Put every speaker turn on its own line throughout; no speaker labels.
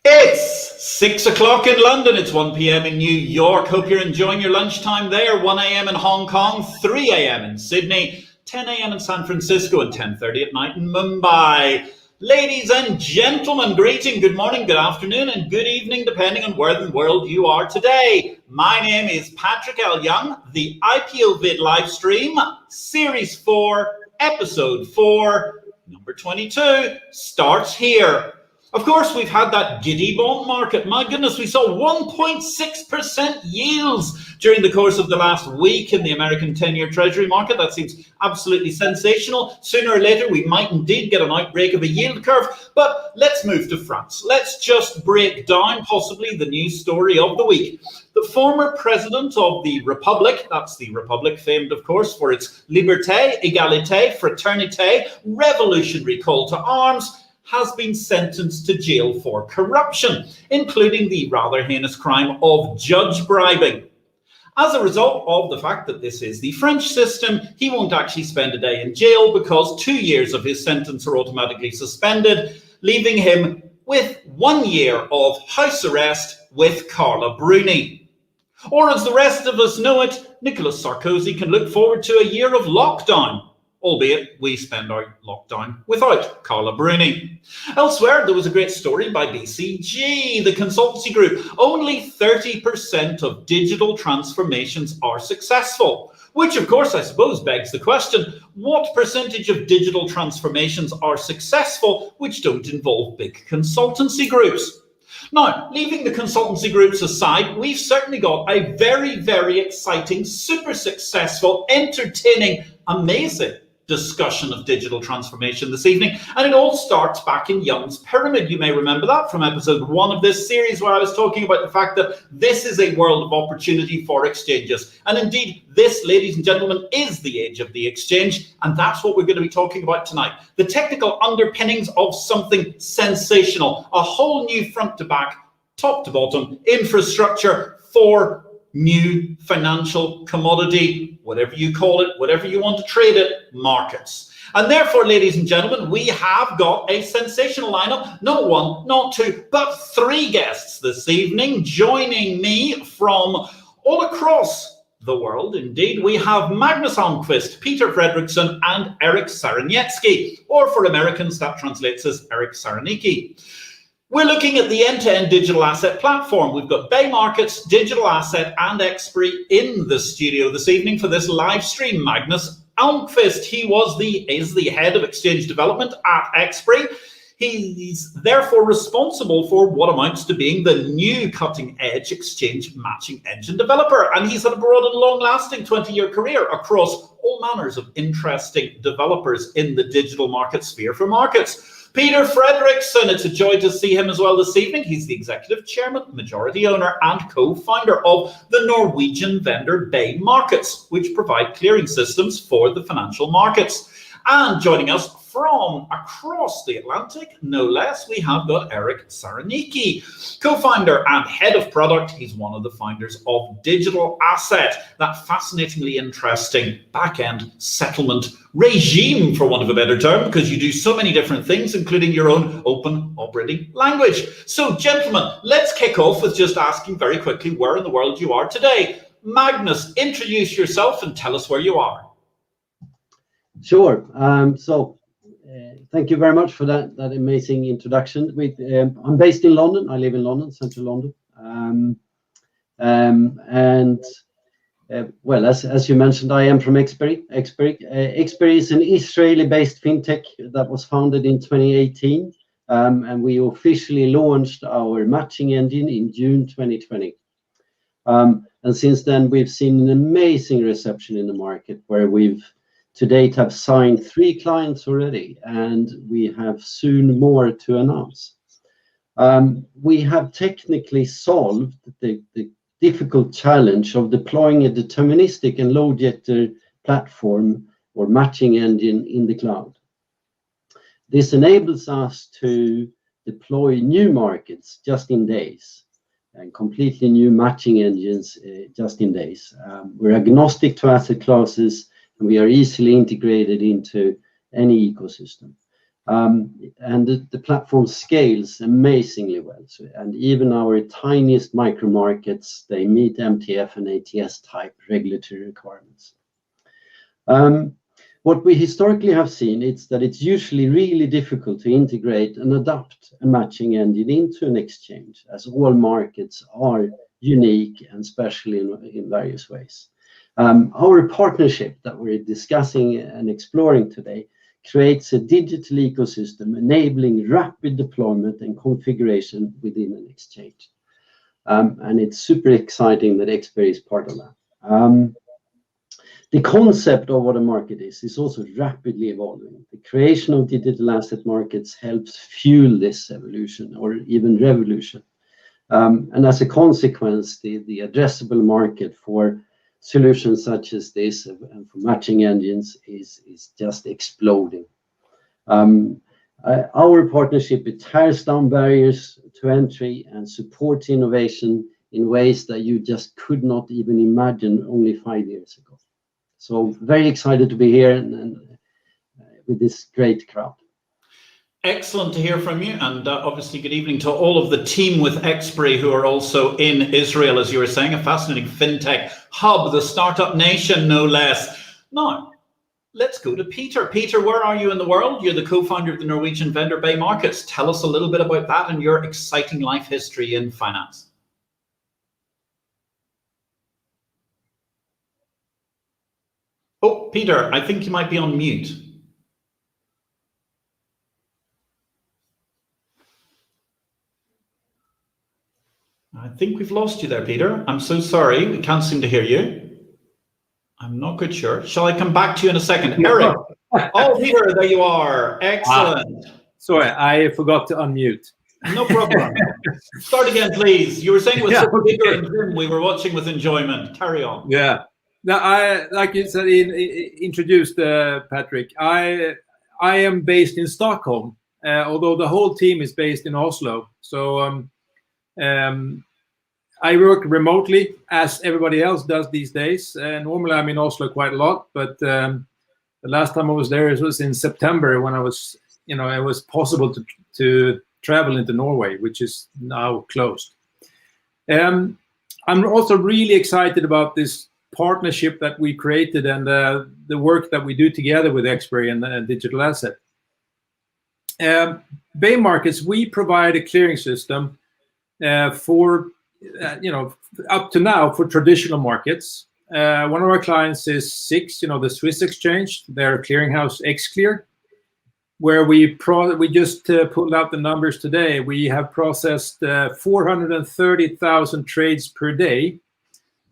It's 6 o'clock in London, it's 1 p.m. in New York. Hope you're enjoying your lunchtime there. 1 a.m. in Hong Kong, 3 a.m. in Sydney, 10 a.m. in San Francisco, and 10:30 at night in Mumbai. Ladies and gentlemen, greeting, good morning, good afternoon, and good evening, depending on where in the world you are today. My name is Patrick L. Young. The IPO-VID live stream, Series 4, Episode 4, number 22, starts here. Of course, we've had that giddy bond market. My goodness, we saw 1.6% yields during the course of the last week in the American 10-year Treasury market. That seems absolutely sensational. Sooner or later, we might indeed get an outbreak of a yield curve. But let's move to France. Let's just break down possibly the news story of the week. The former president of the Republic, that's the Republic famed, of course, for its liberté, égalité, fraternité, revolutionary call to arms, has been sentenced to jail for corruption, including the rather heinous crime of judge bribing. As a result of the fact that this is the French system, he won't actually spend a day in jail because 2 years of his sentence are automatically suspended, leaving him with 1 year of house arrest with Carla Bruni. Or as the rest of us know it, Nicolas Sarkozy can look forward to a year of lockdown, albeit we spend our lockdown without Carla Bruni. Elsewhere, there was a great story by BCG, the consultancy group. Only 30% of digital transformations are successful, which of course I suppose begs the question, what percentage of digital transformations are successful which don't involve big consultancy groups? Now, leaving the consultancy groups aside, we've certainly got a very, very exciting, super successful, entertaining, amazing discussion of digital transformation this evening, and it all starts back in Young's Pyramid. You may remember that from episode 1 of this series, where I was talking about the fact that this is a world of opportunity for exchanges, and indeed this, ladies and gentlemen, is the age of the exchange, and that's what we're going to be talking about tonight. The technical underpinnings of something sensational, a whole new front to back, top to bottom infrastructure for new financial commodity, whatever you call it, whatever you want to trade it, markets. And therefore, ladies and gentlemen, we have got a sensational lineup, not one, not two, but 3 guests this evening joining me from all across the world. Indeed, we have Magnus Almqvist, Peter Fredriksson, and Eric Saraniecki, or for Americans, that translates as Eric Saraniecki. We're looking at the end-to-end digital asset platform. We've got Baymarkets, Digital Asset, and Exberry in the studio this evening for this live stream. Magnus Almqvist, he is the head of exchange development at Exberry. He's therefore responsible for what amounts to being the new cutting-edge exchange matching engine developer. And he's had a broad and long-lasting 20-year career across all manners of interesting developers in the digital market sphere for markets. Peter Fredriksson, it's a joy to see him as well this evening. He's the executive chairman, majority owner, and co-founder of the Norwegian vendor Baymarkets, which provide clearing systems for the financial markets. And joining us from across the Atlantic, no less, we have got Eric Saraniecki, co-founder and head of product. He's one of the founders of Digital Asset, that fascinatingly interesting back-end settlement regime, for want of a better term, because you do so many different things, including your own open operating language. So, gentlemen, let's kick off with just asking very quickly where in the world you are today. Magnus, introduce yourself and tell us where you are.
Sure. Thank you very much for that amazing introduction. I'm based in London. I live in London, central London. Well, as you mentioned, I am from Exberry. Exberry is an Israeli-based fintech that was founded in 2018, and we officially launched our matching engine in June 2020. And since then, we've seen an amazing reception in the market, where we've to date have signed 3 clients already, and we have soon more to announce. We have technically solved the difficult challenge of deploying a deterministic and low jitter platform or matching engine in the cloud. This enables us to deploy new markets just in days, and completely new matching engines just in days. We're agnostic to asset classes, and we are easily integrated into any ecosystem. the platform scales amazingly well. So, and even our tiniest micro markets, they meet MTF and ATS type regulatory requirements. What we historically have seen is that it's usually really difficult to integrate and adapt a matching engine into an exchange, as all markets are unique and special in various ways. Our partnership that we're discussing and exploring today creates a digital ecosystem enabling rapid deployment and configuration within an exchange. And it's super exciting that Exberry is part of that. The concept of what a market is also rapidly evolving. The creation of digital asset markets helps fuel this evolution or even revolution. And as a consequence, the addressable market for solutions such as this and for matching engines is just exploding. Our partnership, it tears down barriers to entry and supports innovation in ways that you just could not even imagine only 5 years ago. So very excited to be here and with this great crowd.
Excellent to hear from you, and obviously good evening to all of the team with Exberry who are also in Israel, as you were saying, a fascinating fintech hub, the startup nation, no less. Now, let's go to Peter. Peter, where are you in the world? You're the co-founder of the Norwegian vendor Baymarkets. Tell us a little bit about that and your exciting life history in finance. Oh, Peter, I think you might be on mute. I think we've lost you there, Peter. I'm so sorry. We can't seem to hear you. I'm not quite sure. Shall I come back to you in a second? Eric. Oh, Peter, there you are. Excellent.
Sorry, I forgot to unmute.
No problem. Start again, please. You were saying it was so bigger and grim. We were watching with enjoyment. Carry on.
Yeah. Now, like you said, introduced Patrick. I am based in Stockholm, although the whole team is based in Oslo. So I work remotely, as everybody else does these days. Normally, I'm in Oslo quite a lot, but the last time I was there, it was in September when I was, it was possible to travel into Norway, which is now closed. I'm also really excited about this partnership that we created and the work that we do together with Exberry and digital asset. Baymarkets, we provide a clearing system for up to now for traditional markets. One of our clients is SIX, the Swiss exchange, their clearinghouse Xclear, where we just pulled out the numbers today. We have processed 430,000 trades per day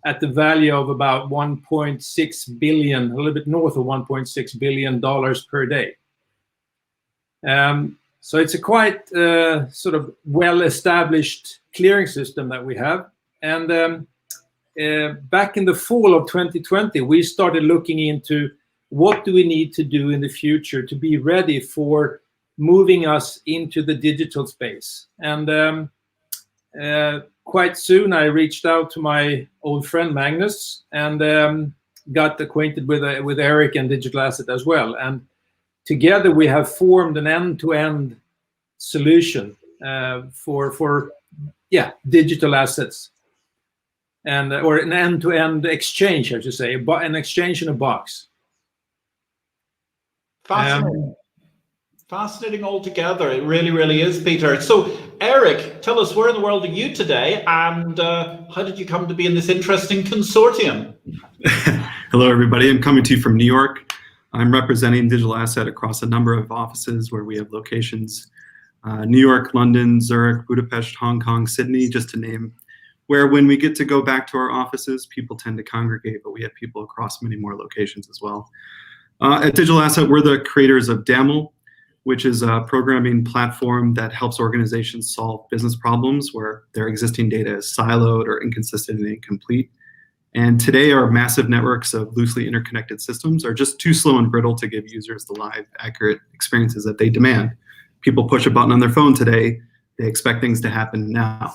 at the value of about 1.6 billion, a little bit north of $1.6 billion per day. So it's a quite sort of well-established clearing system that we have. And back in the fall of 2020, we started looking into what do we need to do in the future to be ready for moving us into the digital space. And quite soon, I reached out to my old friend Magnus and got acquainted with Eric and digital asset as well. And together, we have formed an end-to-end solution for digital assets, and or an end-to-end exchange, I should say, but an exchange in a box.
Fascinating. Fascinating altogether. It really, really is, Peter. So, Eric, tell us, where in the world are you today, and how did you come to be in this interesting consortium?
Hello, everybody. I'm coming to you from New York. I'm representing digital asset across a number of offices where we have locations, New York, London, Zurich, Budapest, Hong Kong, Sydney, just to name, where when we get to go back to our offices, people tend to congregate, but we have people across many more locations as well. At Digital Asset, we're the creators of DAML, which is a programming platform that helps organizations solve business problems where their existing data is siloed or inconsistent and incomplete. And today, our massive networks of loosely interconnected systems are just too slow and brittle to give users the live, accurate experiences that they demand. People push a button on their phone today, they expect things to happen now.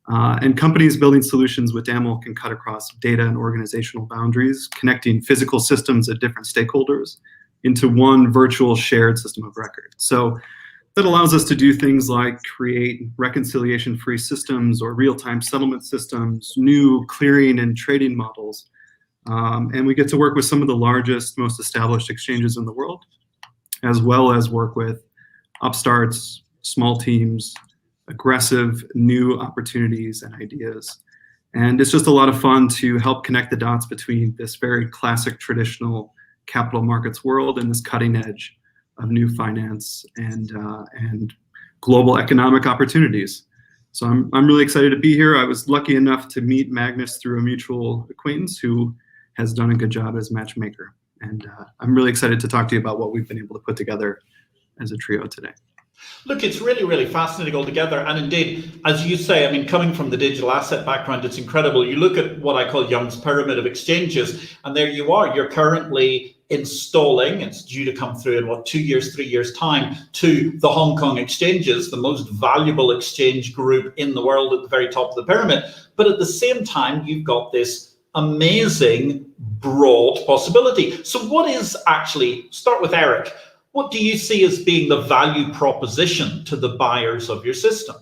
And companies building solutions with DAML can cut across data and organizational boundaries, connecting physical systems of different stakeholders into one virtual shared system of record. So that allows us to do things like create reconciliation-free systems or real-time settlement systems, new clearing and trading models. And we get to work with some of the largest, most established exchanges in the world, as well as work with upstarts, small teams, aggressive new opportunities and ideas. And it's just a lot of fun to help connect the dots between this very classic traditional capital markets world and this cutting edge of new finance and global economic opportunities. So I'm really excited to be here. I was lucky enough to meet Magnus through a mutual acquaintance who has done a good job as matchmaker. And I'm really excited to talk to you about what we've been able to put together as a trio today.
Look, it's really, really fascinating altogether. And indeed, as you say, I mean, coming from the digital asset background, it's incredible. You look at what I call Young's pyramid of exchanges, and there you are. You're currently installing, it's due to come through in what, 2 years, 3 years time, to the Hong Kong exchanges, the most valuable exchange group in the world at the very top of the pyramid. But at the same time, you've got this amazing broad possibility. So what is actually, start with Eric, what do you see as being the value proposition to the buyers of your system?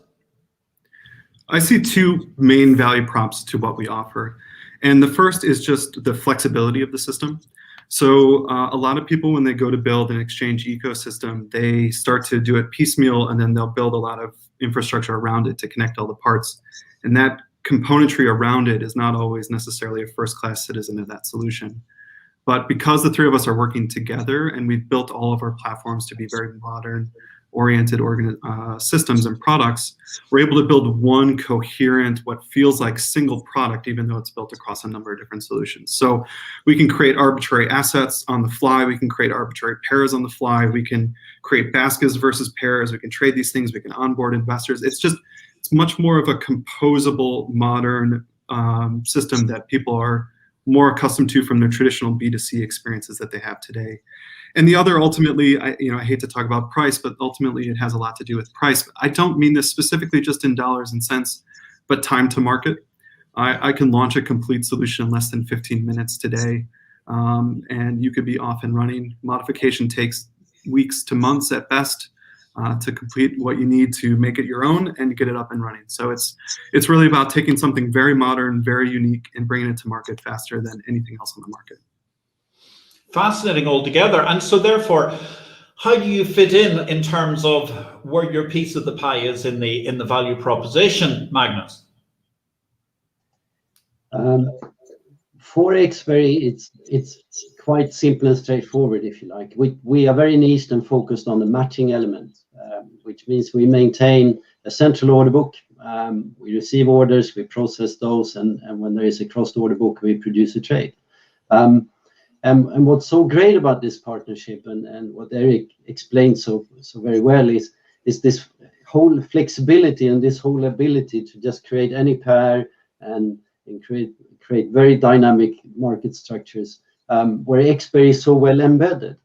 I see two main value props to what we offer. And the first is just the flexibility of the system. So a lot of people, when they go to build an exchange ecosystem, they start to do it piecemeal, and then they'll build a lot of infrastructure around it to connect all the parts. And that componentry around it is not always necessarily a first-class citizen of that solution. But because the three of us are working together and we've built all of our platforms to be very modern-oriented systems and products, we're able to build one coherent, what feels like single product, even though it's built across a number of different solutions. So we can create arbitrary assets on the fly. We can create arbitrary pairs on the fly. We can create baskets versus pairs. We can trade these things. We can onboard investors. It's much more of a composable, modern system that people are more accustomed to from their traditional B2C experiences that they have today. And the other, ultimately, I hate to talk about price, but ultimately it has a lot to do with price. I don't mean this specifically just in dollars and cents, but time to market. I can launch a complete solution in less than 15 minutes today, and you could be off and running. Modification takes weeks to months at best to complete what you need to make it your own and get it up and running. So it's really about taking something very modern, very unique, and bringing it to market faster than anything else on the market.
Fascinating altogether. And so therefore, how do you fit in terms of where your piece of the pie is in the value proposition, Magnus?
For Exberry, it's quite simple and straightforward, if you like. We are very niched and focused on the matching element, which means we maintain a central order book. We receive orders, we process those, and when there is a crossed order book, we produce a trade. And what's so great about this partnership, and what Eric explained so very well, is this whole flexibility and this whole ability to just create any pair and create very dynamic market structures, where Exberry is so well embedded.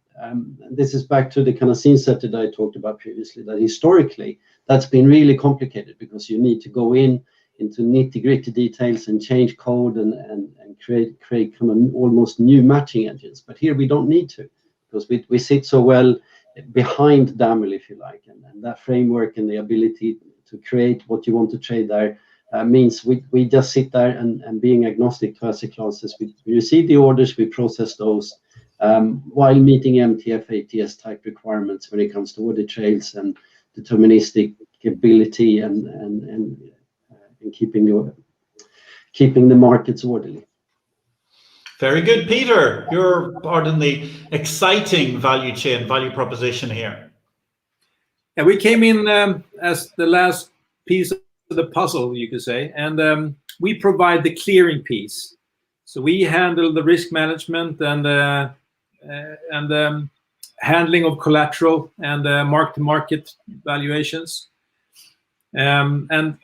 This is back to the kind of scene setter that I talked about previously, that historically that's been really complicated because you need to go into nitty-gritty details and change code and create kind of almost new matching engines. But here we don't need to, because we sit so well behind DAML, if you like, and that framework and the ability to create what you want to trade there means we just sit there and being agnostic to asset classes. We receive the orders, we process those while meeting MTF, ATS type requirements when it comes to audit trails and deterministic ability and keeping the markets orderly.
Very good, Peter. You're part in the exciting value chain, value proposition here.
And we came in as the last piece of the puzzle, you could say, and we provide the clearing piece. So we handle the risk management and handling of collateral and mark-to-market valuations. And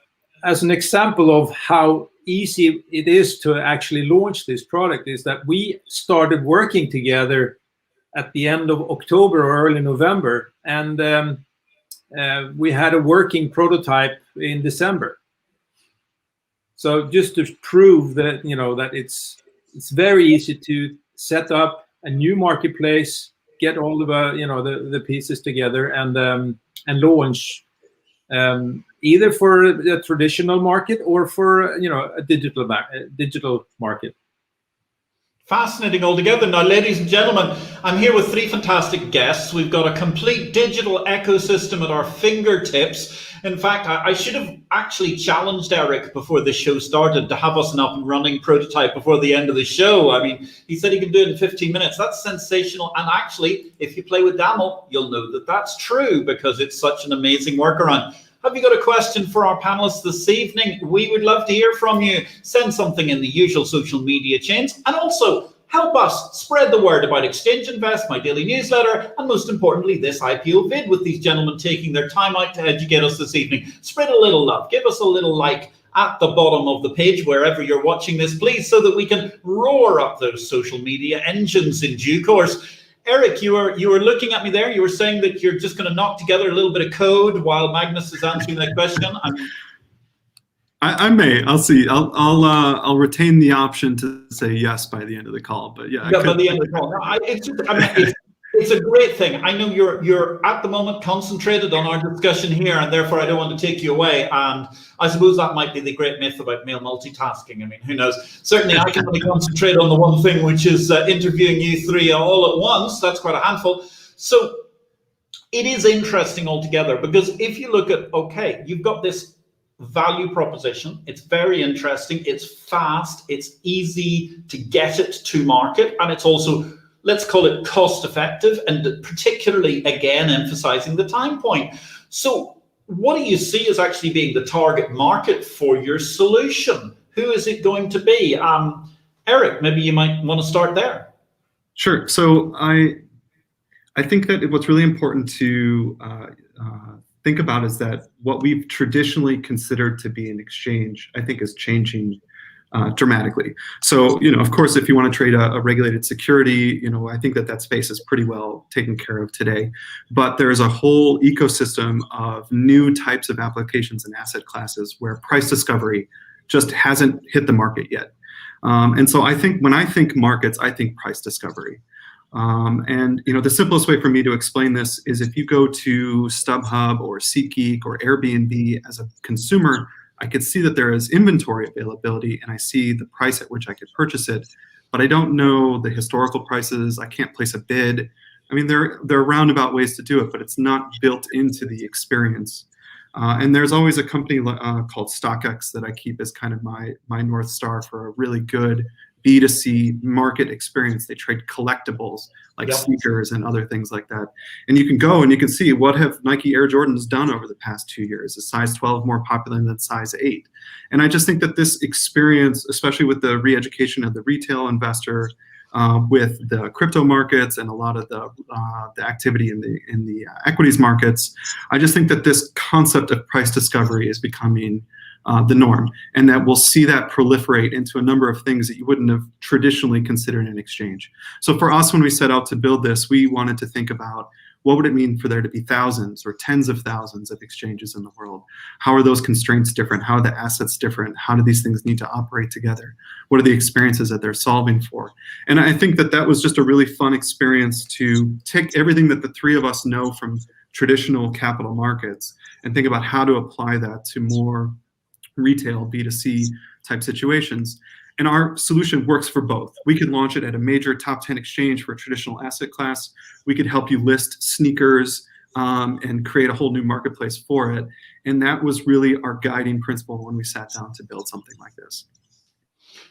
as an example of how easy it is to actually launch this product is that we started working together at the end of October or early November, and we had a working prototype in December. So just to prove that that it's very easy to set up a new marketplace get all of the pieces together and launch either for a traditional market or for a digital market.
Fascinating altogether. Now, ladies and gentlemen, I'm here with three fantastic guests. We've got a complete digital ecosystem at our fingertips. In fact, I should have actually challenged Eric before the show started to have us an up and running prototype before the end of the show. I mean, he said he can do it in 15 minutes. That's sensational. And actually, if you play with Daml, you'll know that that's true because it's such an amazing workaround. Have you got a question for our panelists this evening? We would love to hear from you. Send something in the usual social media chains, and also help us spread the word about Exchange Invest, my daily newsletter, and most importantly, this IPO-VID with these gentlemen taking their time out to educate us this evening. Spread a little love. Give us a little like at the bottom of the page, wherever you're watching this, please, so that we can roar up those social media engines in due course. Eric, you were looking at me there. You were saying that you're just going to knock together a little bit of code while Magnus is answering that question.
I may. I'll see. I'll retain the option to say yes by the end of the call. But yeah,
by the end of the call. No, it's a great thing. I know you're at the moment concentrated on our discussion here, and therefore I don't want to take you away. And I suppose that might be the great myth about male multitasking. I mean, who knows? Certainly, I can only concentrate on the one thing, which is interviewing you three all at once. That's quite a handful. So it is interesting altogether because if you look at, okay, you've got this value proposition. It's very interesting. It's fast. It's easy to get it to market, and it's also, let's call it, cost effective, and particularly, again, emphasizing the time point. So what do you see as actually being the target market for your solution? Who is it going to be? Eric, maybe you might want to start there.
Sure. So I think that what's really important to think about is that what we've traditionally considered to be an exchange, I think, is changing dramatically. So, of course, if you want to trade a regulated security, I think that space is pretty well taken care of today. But there's a whole ecosystem of new types of applications and asset classes where price discovery just hasn't hit the market yet. And so I think when I think markets, I think price discovery. And the simplest way for me to explain this is if you go to StubHub or SeatGeek or Airbnb as a consumer, I could see that there is inventory availability and I see the price at which I could purchase it, but I don't know the historical prices. I can't place a bid. I mean, there are roundabout ways to do it, but it's not built into the experience. And there's always a company called StockX that I keep as kind of my North Star for a really good B2C market experience. They trade collectibles like sneakers and other things like that. And you can go and you can see what have Nike Air Jordans done over the past 2 years. Is size 12 more popular than size 8? And I just think that this experience, especially with the re-education of the retail investor, with the crypto markets and a lot of the activity in the equities markets, I just think that this concept of price discovery is becoming the norm, and that we'll see that proliferate into a number of things that you wouldn't have traditionally considered an exchange. So for us, when we set out to build this, we wanted to think about what would it mean for there to be thousands or tens of thousands of exchanges in the world? How are those constraints different? How are the assets different? How do these things need to operate together? What are the experiences that they're solving for? And I think that was just a really fun experience to take everything that the three of us know from traditional capital markets and think about how to apply that to more retail B2C type situations. And our solution works for both. We could launch it at a major top 10 exchange for a traditional asset class. We could help you list sneakers and create a whole new marketplace for it. And that was really our guiding principle when we sat down to build something like this.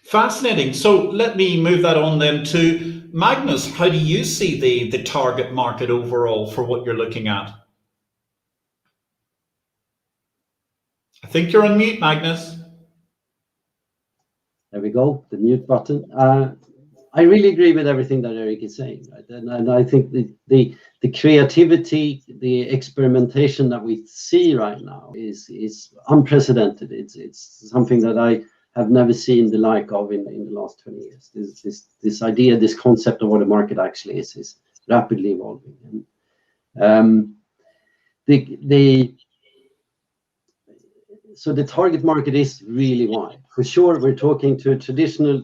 Fascinating. So let me move that on then to Magnus. How do you see the target market overall for what you're looking at? I think you're on mute, Magnus.
There we go, the mute button. I really agree with everything that Eric is saying, right? And I think the creativity, the experimentation that we see right now is unprecedented. It's something that I have never seen the like of in the last 20 years. This idea, this concept of what a market actually is rapidly evolving. And so the target market is really wide. For sure, we're talking to traditional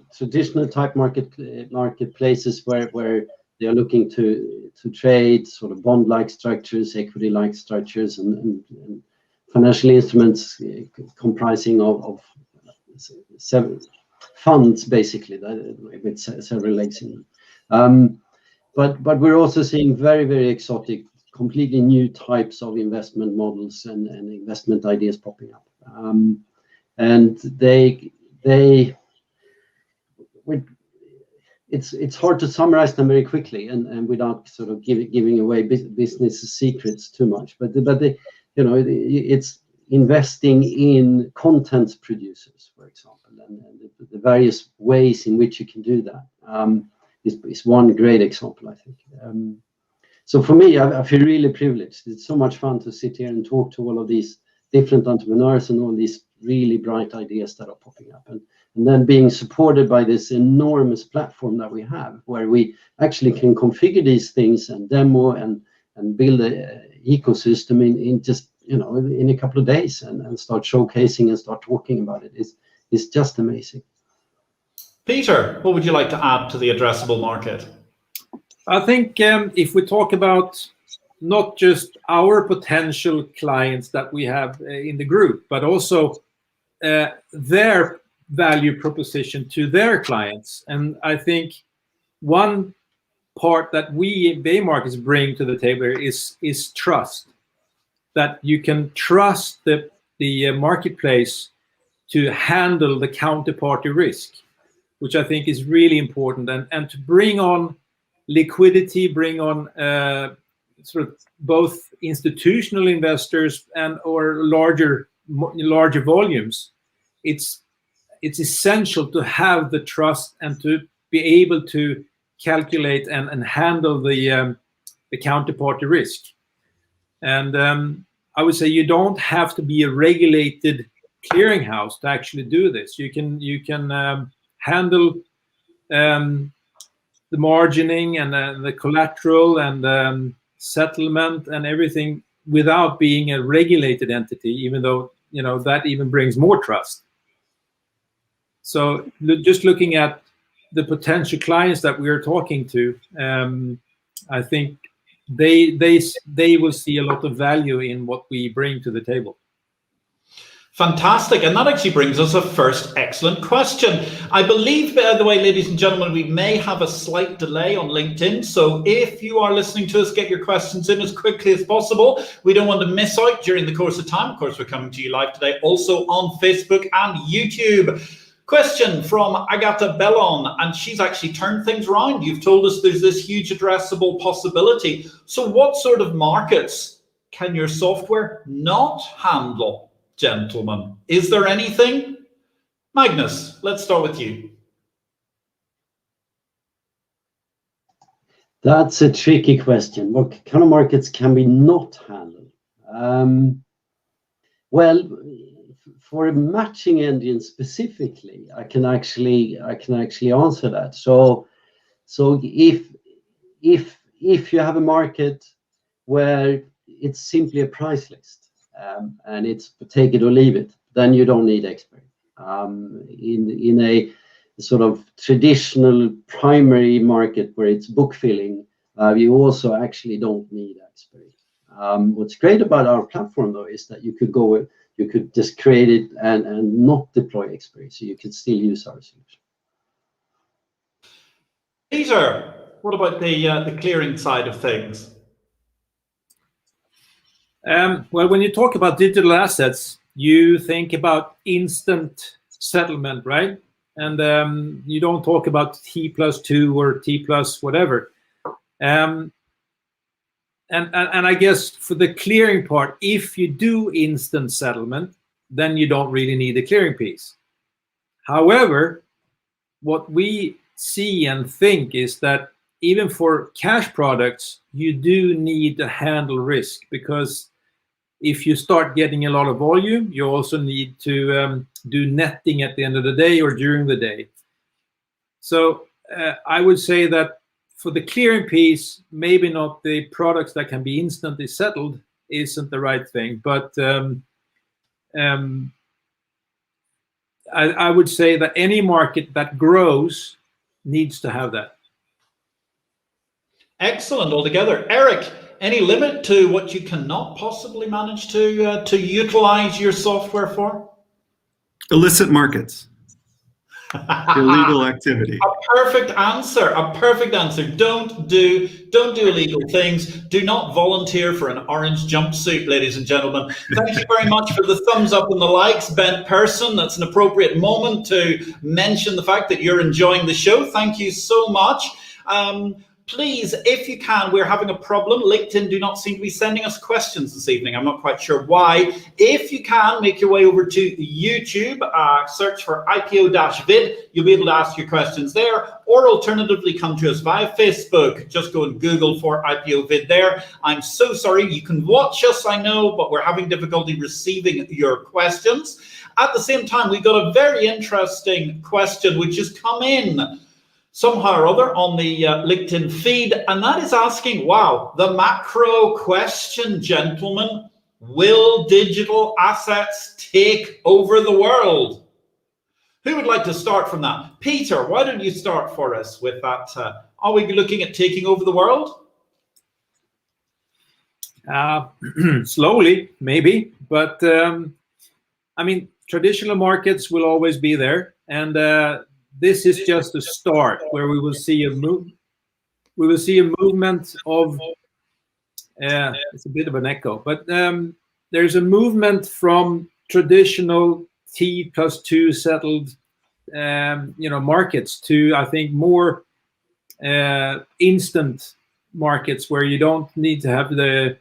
type marketplaces where They are looking to trade sort of bond-like structures, equity-like structures, and financial instruments comprising of several funds, basically, with several legs in them. But we're also seeing very, very exotic, completely new types of investment models and investment ideas popping up. And it's hard to summarize them very quickly and without sort of giving away business secrets too much. But it's investing in content producers, for example, and the various ways in which you can do that is one great example, I think. So for me, I feel really privileged. It's so much fun to sit here and talk to all of these different entrepreneurs and all these really bright ideas that are popping up. And then being supported by this enormous platform that we have, where we actually can configure these things and demo and build an ecosystem in just, in a couple of days and start showcasing and start talking about it is just amazing.
Peter, what would you like to add to the addressable market?
I think if we talk about not just our potential clients that we have in the group, but also their value proposition to their clients. And I think one part that we in Baymarkets bring to the table is trust. That you can trust the marketplace to handle the counterparty risk, which I think is really important. And to bring on liquidity, bring on sort of both institutional investors or larger volumes. It's essential to have the trust and to be able to calculate and handle the counterparty risk. And I would say you don't have to be a regulated clearinghouse to actually do this. You can handle the margining and the collateral and settlement and everything without being a regulated entity, even though that even brings more trust. So just looking at the potential clients that we are talking to, I think they will see a lot of value in what we bring to the table.
Fantastic. And that actually brings us a first excellent question. I believe, by the way, ladies and gentlemen, we may have a slight delay on LinkedIn. So if you are listening to us, get your questions in as quickly as possible. We don't want to miss out during the course of time. Of course, we're coming to you live today, also on Facebook and YouTube. Question from Agatha Bellon, and she's actually turned things around. You've told us there's this huge addressable possibility. So what sort of markets can your software not handle, gentlemen? Is there anything? Magnus, let's start with you.
That's a tricky question. What kind of markets can we not handle? Well, for a matching engine specifically, I can actually answer that. So if you have a market where it's simply a price list and it's take it or leave it, then you don't need Exberry. In a sort of traditional primary market where it's book filling, you also actually don't need Exberry. What's great about our platform though is that you could just create it and not deploy Exberry, so you could still use our solution.
Peter, what about the clearing side of things?
Well, when you talk about digital assets, you think about instant settlement, right? And you don't talk about T+2 or T+ whatever. And I guess for the clearing part, if you do instant settlement, then you don't really need a clearing piece. However, what we see and think is that even for cash products, you do need to handle risk, because if you start getting a lot of volume, you also need to do netting at the end of the day or during the day. So I would say that for the clearing piece, maybe not the products that can be instantly settled isn't the right thing. But I would say that any market that grows needs to have that.
Excellent altogether. Eric, any limit to what you cannot possibly manage to utilize your software for?
Illicit markets. Illegal activity.
A perfect answer. A perfect answer. Don't do illegal things. Do not volunteer for an orange jumpsuit, ladies and gentlemen. Thank you very much for the thumbs up and the likes, bent person. That's an appropriate moment to mention the fact that you're enjoying the show. Thank you so much. Please, if you can, we're having a problem. LinkedIn do not seem to be sending us questions this evening. I'm not quite sure why. If you can, make your way over to YouTube, search for IPO-VID. You'll be able to ask your questions there, or alternatively come to us via Facebook. Just go and Google for IPO-VID there. I'm so sorry. You can watch us, I know, but we're having difficulty receiving your questions. At the same time, we got a very interesting question which has come in somehow or other on the LinkedIn feed, and that is asking, wow, the macro question, gentlemen, will digital assets take over the world? Who would like to start from that? Peter, why don't you start for us with that? Are we looking at taking over the world?
Slowly, maybe, but I mean, traditional markets will always be there, and this is just a start where we will see a move. We will see a movement of. It's a bit of an echo, but there's a movement from traditional T+2 settled, markets to, I think, more instant markets where you don't need to have the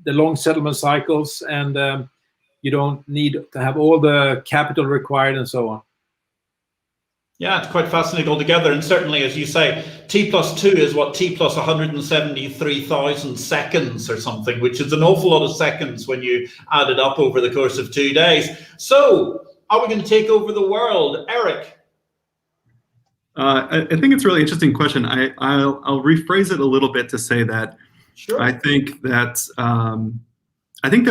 long settlement cycles, and you don't need to have all the capital required and so on.
Yeah, it's quite fascinating altogether. And certainly, as you say, T+2 is what, T plus 173,000 seconds or something, which is an awful lot of seconds when you add it up over the course of 2 days. So are we going to take over the world? Eric?
I think it's a really interesting question. I'll rephrase it a little bit to say that
sure.
I think that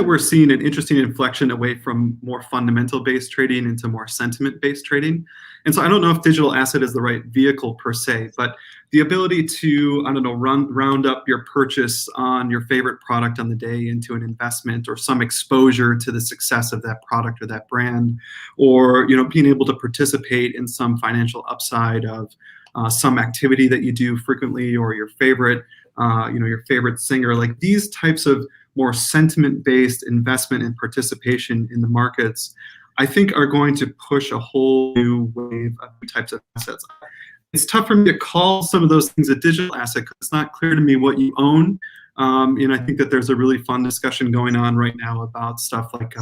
we're seeing an interesting inflection away from more fundamental-based trading into more sentiment-based trading. And so I don't know if digital asset is the right vehicle per se, but the ability to, I don't know, round up your purchase on your favorite product on the day into an investment or some exposure to the success of that product or that brand, or being able to participate in some financial upside of some activity that you do frequently, or your favorite singer, like these types of more sentiment-based investment and participation in the markets, I think are going to push a whole new wave of types of assets. It's tough for me to call some of those things a digital asset because it's not clear to me what you own. And I think that there's a really fun discussion going on right now about stuff like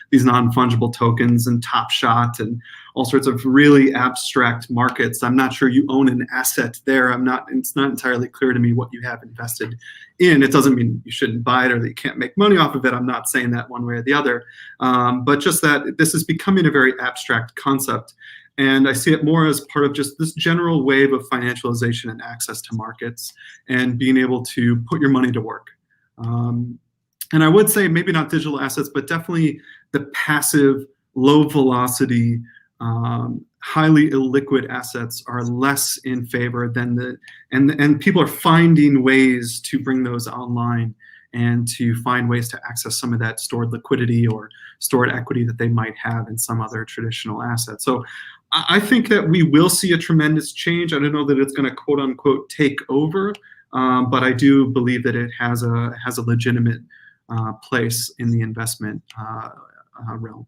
these non-fungible tokens and Top Shot and all sorts of really abstract markets. I'm not sure you own an asset there. It's not entirely clear to me what you have invested in. It doesn't mean you shouldn't buy it or that you can't make money off of it. I'm not saying that one way or the other. But just that this is becoming a very abstract concept. And I see it more as part of just this general wave of financialization and access to markets and being able to put your money to work. And I would say maybe not digital assets, but definitely the passive, low velocity, highly illiquid assets are less in favor than and people are finding ways to bring those online and to find ways to access some of that stored liquidity or stored equity that they might have in some other traditional asset. So I think that we will see a tremendous change. I don't know that it's going to quote unquote take over, but I do believe that it has a legitimate place in the investment realm.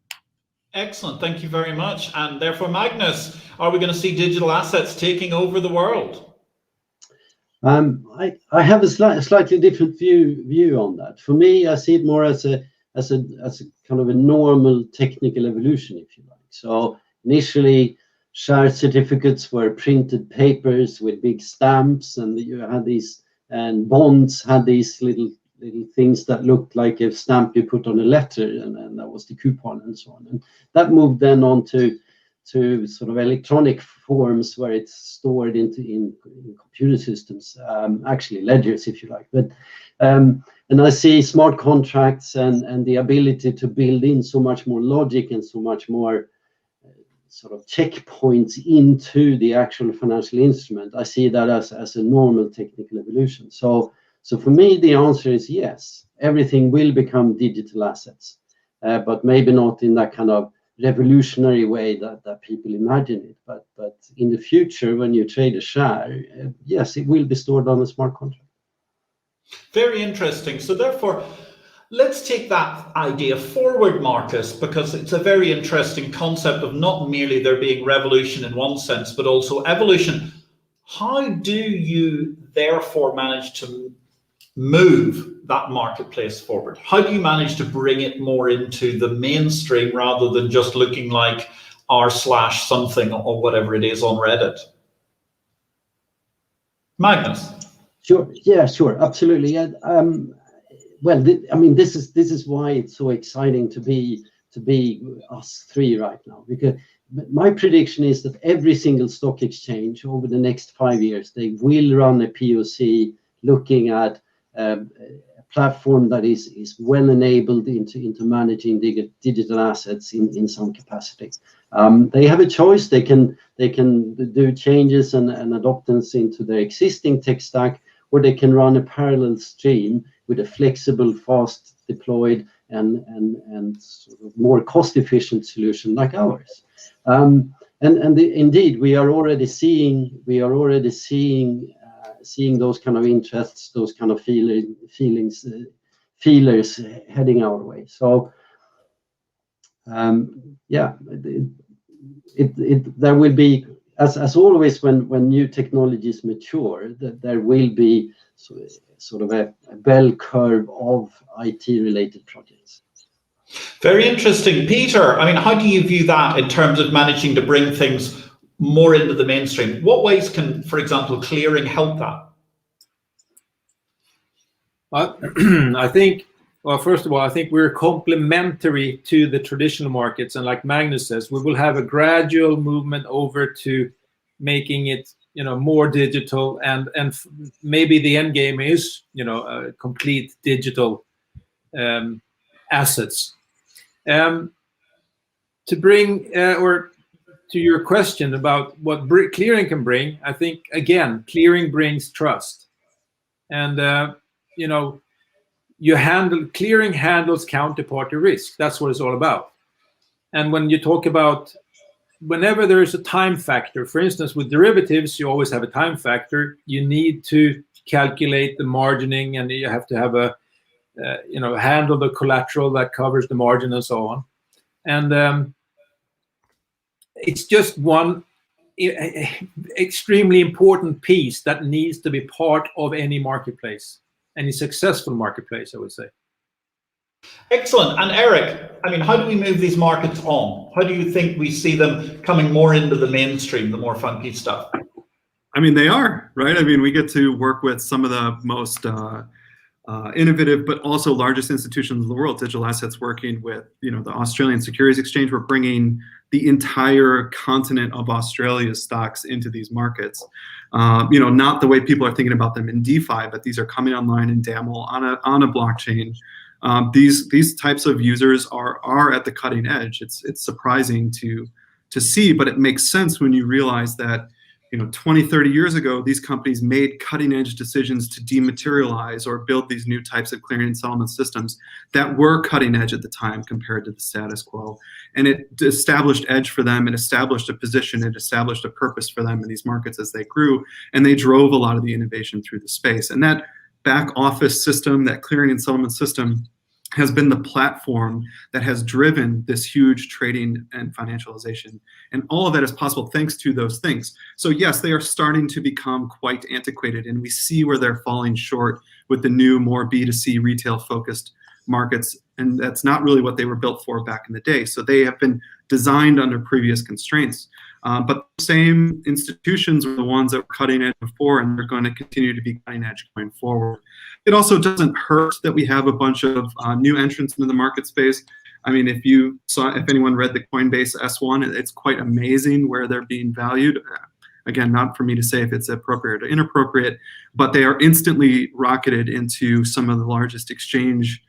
Excellent, thank you very much. And therefore, Magnus, are we going to see digital assets taking over the world?
I have a slightly different view on that. For me, I see it more as a kind of a normal technical evolution, if you like. So initially, share certificates were printed papers with big stamps, and you had these, and bonds had these little things that looked like a stamp you put on a letter, and that was the coupon and so on. And that moved then on to sort of electronic forms where it's stored in computer systems, actually ledgers, if you like. But and I see smart contracts and the ability to build in so much more logic and so much more sort of checkpoints into the actual financial instrument. I see that as a normal technical evolution. So for me, the answer is yes. Everything will become digital assets, but maybe not in that kind of revolutionary way that people imagine it. But in the future, when you trade a share, yes, it will be stored on a smart contract.
Very interesting. So therefore, let's take that idea forward, Marcus, because it's a very interesting concept of not merely there being revolution in one sense, but also evolution. How do you therefore manage to move that marketplace forward? How do you manage to bring it more into the mainstream rather than just looking like r/something or whatever it is on Reddit? Magnus?
Sure. Yeah, sure. Absolutely. Yeah. Well, I mean, this is why it's so exciting to be us three right now, because my prediction is that every single stock exchange over the next 5 years, they will run a POC looking at a platform that is well enabled into managing digital assets in some capacity. They have a choice. They can do changes and adoptance into their existing tech stack, or they can run a parallel stream with a flexible, fast deployed and sort of more cost-efficient solution like ours. Indeed, we are already seeing those kind of interests, those kind of feelers heading our way. So yeah, there will be, as always, when new technologies mature, there will be sort of a bell curve of IT-related projects.
Very interesting. Peter, I mean, how do you view that in terms of managing to bring things more into the mainstream? What ways can, for example, clearing help that?
I think, well, first of all, I think we're complementary to the traditional markets. And like Magnus says, we will have a gradual movement over to making it, more digital, and maybe the end game is, complete digital assets. To bring, or to your question about what clearing can bring, I think, again, clearing brings trust. And, clearing handles counterparty risk. That's what it's all about. And when you talk about, whenever there is a time factor, for instance, with derivatives, you always have a time factor. You need to calculate the margining, and you have to have handle the collateral that covers the margin and so on. And it's just one extremely important piece that needs to be part of any marketplace, any successful marketplace, I would say.
Excellent. And Eric, I mean, how do we move these markets on? How do you think we see them coming more into the mainstream, the more funky stuff?
I mean, they are, right? I mean, we get to work with some of the most innovative, but also largest institutions in the world, digital assets, working with, the Australian Securities Exchange. We're bringing the entire continent of Australia's stocks into these markets. Not the way people are thinking about them in DeFi, but these are coming online in DAML on a blockchain. These types of users are at the cutting edge. It's surprising to see, but it makes sense when you realize that 20, 30 years ago, these companies made cutting edge decisions to dematerialize or build these new types of clearing and settlement systems that were cutting edge at the time compared to the status quo. And it established edge for them, and established a position, it established a purpose for them in these markets as they grew, and they drove a lot of the innovation through the space. And that back office system, that clearing and settlement system, has been the platform that has driven this huge trading and financialization. And all of that is possible thanks to those things. So yes, they are starting to become quite antiquated, and we see where they're falling short with the new, more B2C retail focused markets. And that's not really what they were built for back in the day. So they have been designed under previous constraints. But the same institutions are the ones that were cutting edge before, and they're going to continue to be cutting edge going forward. It also doesn't hurt that we have a bunch of new entrants into the market space. I mean, if anyone read the Coinbase S1, it's quite amazing where they're being valued. Again, not for me to say if it's appropriate or inappropriate, but they are instantly rocketed into some of the largest exchange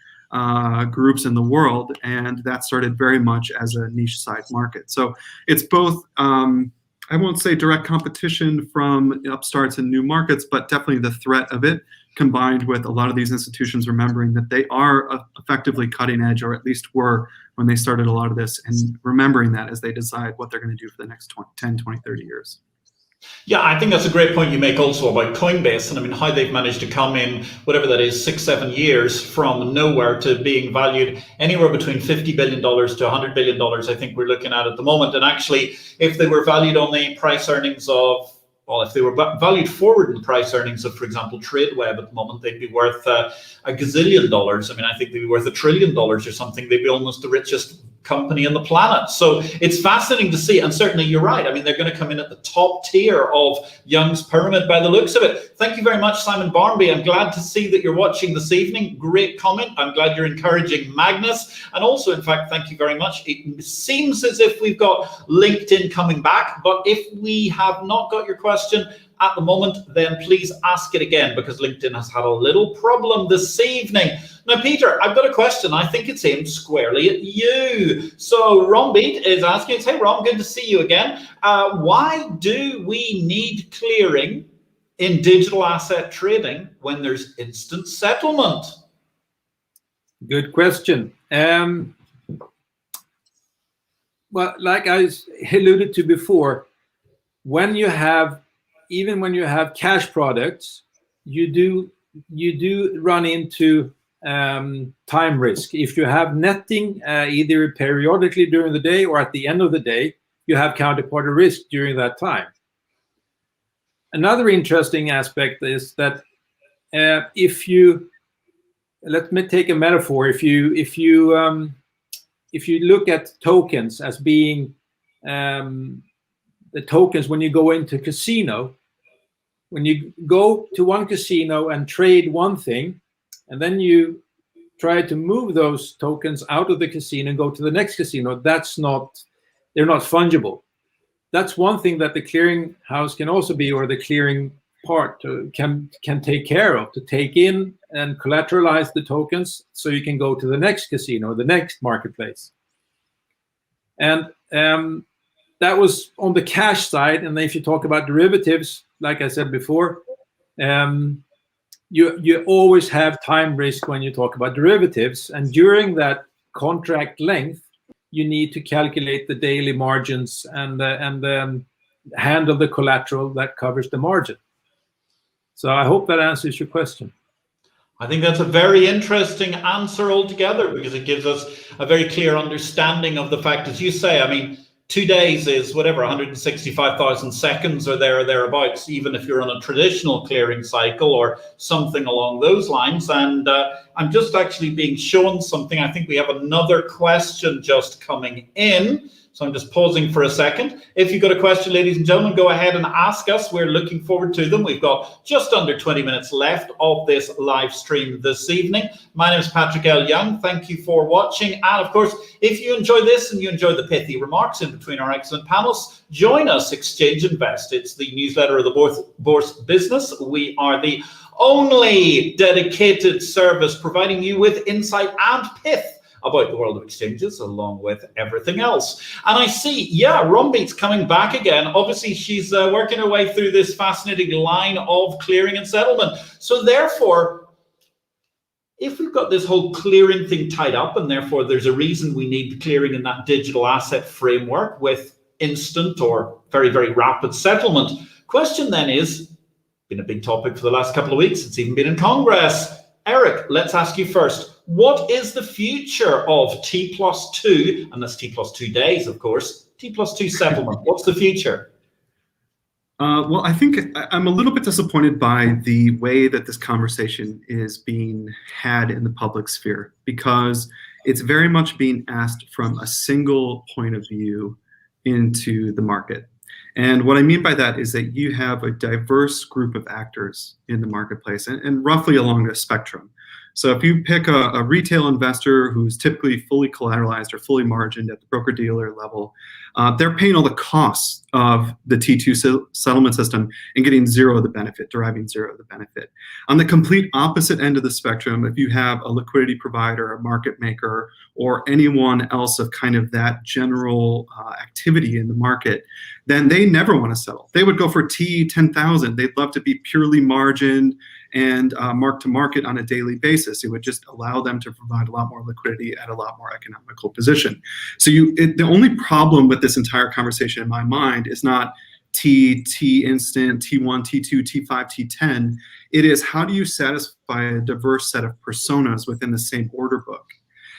groups in the world, and that started very much as a niche side market. So it's both, I won't say direct competition from upstarts and new markets, but definitely the threat of it, combined with a lot of these institutions remembering that they are effectively cutting edge, or at least were when they started a lot of this, and remembering that as they decide what they're going to do for the next 10, 20, 30 years.
Yeah, I think that's a great point you make also about Coinbase, and I mean how they've managed to come in, whatever that is, 6-7 years from nowhere to being valued anywhere between $50 billion to $100 billion, I think we're looking at the moment. And actually, if they were valued on the price earnings of, well, if they were valued forward in the price earnings of, for example, TradeWeb at the moment, they'd be worth a gazillion dollars. I mean, I think they'd be worth $1 trillion or something. They'd be almost the richest company on the planet. So it's fascinating to see, and certainly you're right. I mean, they're going to come in at the top tier of Young's pyramid by the looks of it. Thank you very much, Simon Barnby. I'm glad to see that you're watching this evening. Great comment. I'm glad you're encouraging Magnus. And also, in fact, thank you very much. It seems as if we've got LinkedIn coming back, but if we have not got your question at the moment, then please ask it again, because LinkedIn has had a little problem this evening. Now, Peter, I've got a question. I think it's aimed squarely at you. So Rombeat is asking, hey, Rom, good to see you again. Why do we need clearing in digital asset trading when there's instant settlement?
Good question. Well, like I alluded to before, when you have, even when you have cash products, you do run into time risk. If you have netting either periodically during the day or at the end of the day, you have counterparty risk during that time. Another interesting aspect is that if you, let me take a metaphor. If you look at tokens as being the tokens when you go into casino, when you go to one casino and trade one thing, and then you try to move those tokens out of the casino and go to the next casino, they're not fungible. That's one thing that the clearing house can also be, or the clearing part can take care of, to take in and collateralize the tokens so you can go to the next casino, the next marketplace. And that was on the cash side. And then if you talk about derivatives, like I said before, you always have time risk when you talk about derivatives. And during that contract length, you need to calculate the daily margins and handle the collateral that covers the margin. So I hope that answers your question.
I think that's a very interesting answer altogether, because it gives us a very clear understanding of the fact, as you say, I mean, 2 days is whatever, 165,000 seconds or there or thereabouts, even if you're on a traditional clearing cycle or something along those lines. And I'm just actually being shown something. I think we have another question just coming in. So I'm just pausing for a second. If you've got a question, ladies and gentlemen, go ahead and ask us. We're looking forward to them. We've got just under 20 minutes left of this live stream this evening. My name is Patrick L. Young. Thank you for watching. And of course, if you enjoy this and you enjoy the pithy remarks in between our excellent panels, join us, Exchange Invest. It's the newsletter of the Bourse Business. We are the only dedicated service providing you with insight and pith about the world of exchanges, along with everything else. And I see, yeah, Rombeat's coming back again. Obviously, she's working her way through this fascinating line of clearing and settlement. So therefore, if we've got this whole clearing thing tied up, and therefore there's a reason we need clearing in that digital asset framework with instant or very, very rapid settlement, question then is, been a big topic for the last couple of weeks, it's even been in Congress. Eric, let's ask you first. What is the future of T+2, and that's T+2 days, of course, T+2 settlement? What's the future?
Well, I think I'm a little bit disappointed by the way that this conversation is being had in the public sphere, because it's very much being asked from a single point of view into the market. And what I mean by that is that you have a diverse group of actors in the marketplace, and roughly along a spectrum. So if you pick a retail investor who's typically fully collateralized or fully margined at the broker-dealer level, they're paying all the costs of the T2 settlement system and getting zero of the benefit, deriving zero of the benefit. On the complete opposite end of the spectrum, if you have a liquidity provider, a market maker, or anyone else of kind of that general activity in the market, then they never want to settle. They would go for T10,000. They'd love to be purely margined and mark to market on a daily basis. It would just allow them to provide a lot more liquidity at a lot more economical position. So the only problem with this entire conversation in my mind is not T instant, T1, T2, T5, T10. It is, how do you satisfy a diverse set of personas within the same order book?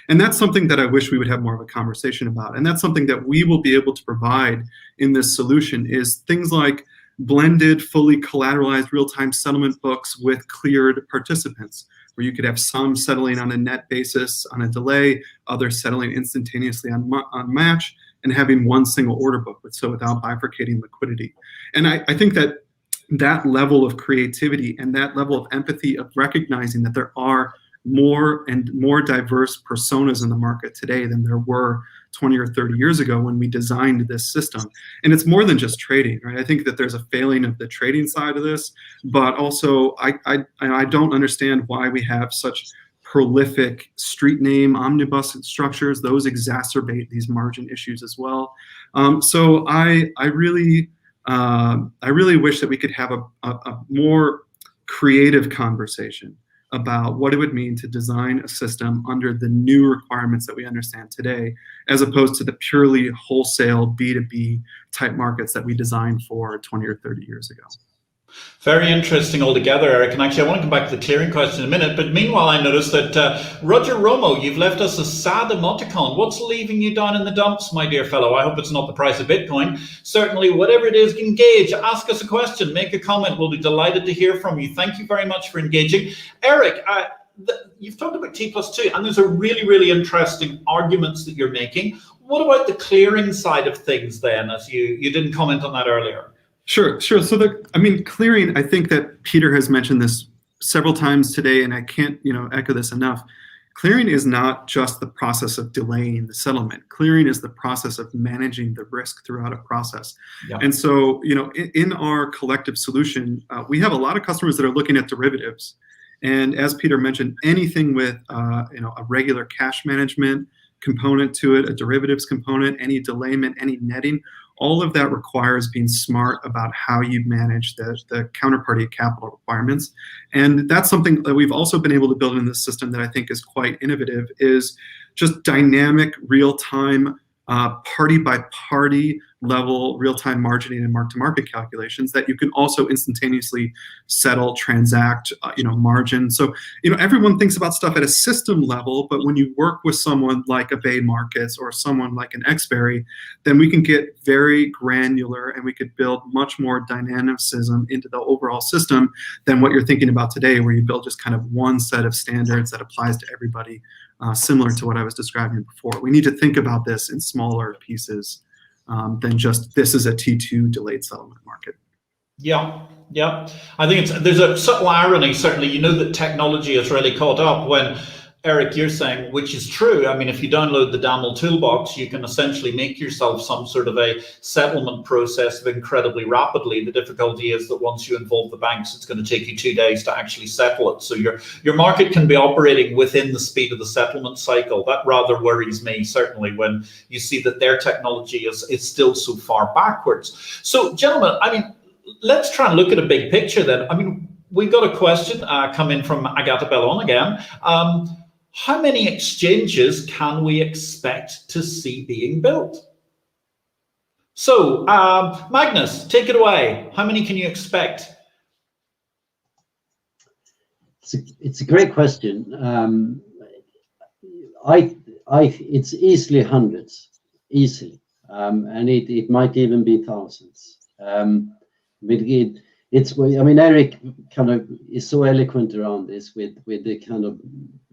And that's something that I wish we would have more of a conversation about. And that's something that we will be able to provide in this solution, is things like blended, fully collateralized real-time settlement books with cleared participants, where you could have some settling on a net basis on a delay, others settling instantaneously on match, and having one single order book, so without bifurcating liquidity. And I think that level of creativity and that level of empathy of recognizing that there are more and more diverse personas in the market today than there were 20 or 30 years ago when we designed this system. And it's more than just trading, right? I think that there's a failing of the trading side of this, but also I don't understand why we have such prolific street name omnibus structures. Those exacerbate these margin issues as well. So I really wish that we could have a more creative conversation about what it would mean to design a system under the new requirements that we understand today, as opposed to the purely wholesale B2B type markets that we designed for 20 or 30 years ago.
Very interesting altogether, Eric. And actually, I want to come back to the clearing question in a minute. But meanwhile, I noticed that Roger Romo, you've left us a sad emoticon. What's leaving you down in the dumps, my dear fellow? I hope it's not the price of Bitcoin. Certainly, whatever it is, engage, ask us a question, make a comment. We'll be delighted to hear from you. Thank you very much for engaging. Eric, you've talked about T+2, and there's a really, really interesting arguments that you're making. What about the clearing side of things then, as you didn't comment on that earlier?
Sure. So clearing, I think that Peter has mentioned this several times today, and I can't, echo this enough. Clearing is not just the process of delaying the settlement. Clearing is the process of managing the risk throughout a process. Yeah. And so, in our collective solution, we have a lot of customers that are looking at derivatives. And as Peter mentioned, anything with, a regular cash management component to it, a derivatives component, any delayment, any netting, all of that requires being smart about how you manage the counterparty capital requirements. And that's something that we've also been able to build in this system that I think is quite innovative, is just dynamic, real-time, party by party level real-time margining and mark-to-market calculations that you can also instantaneously settle, transact, margin. So, everyone thinks about stuff at a system level, but when you work with someone like a Baymarkets or someone like an Exberry, then we can get very granular and we could build much more dynamicism into the overall system than what you're thinking about today, where you build just kind of one set of standards that applies to everybody, similar to what I was describing before. We need to think about this in smaller pieces than just this is a T2 delayed settlement market.
Yeah. I think there's a subtle irony, certainly. That technology has really caught up when, Eric, you're saying, which is true. I mean, if you download the DAML toolbox, you can essentially make yourself some sort of a settlement process incredibly rapidly. The difficulty is that once you involve the banks, it's going to take you 2 days to actually settle it. So your market can be operating within the speed of the settlement cycle. That rather worries me, certainly, when you see that their technology is still so far backwards. So, gentlemen, let's try and look at a big picture then. We've got a question come in from Agatha Bellon again. How many exchanges can we expect to see being built? So, Magnus, take it away. How many can you expect?
It's a great question. It's easily hundreds, easily, and it might even be thousands. Eric kind of is so eloquent around this with the kind of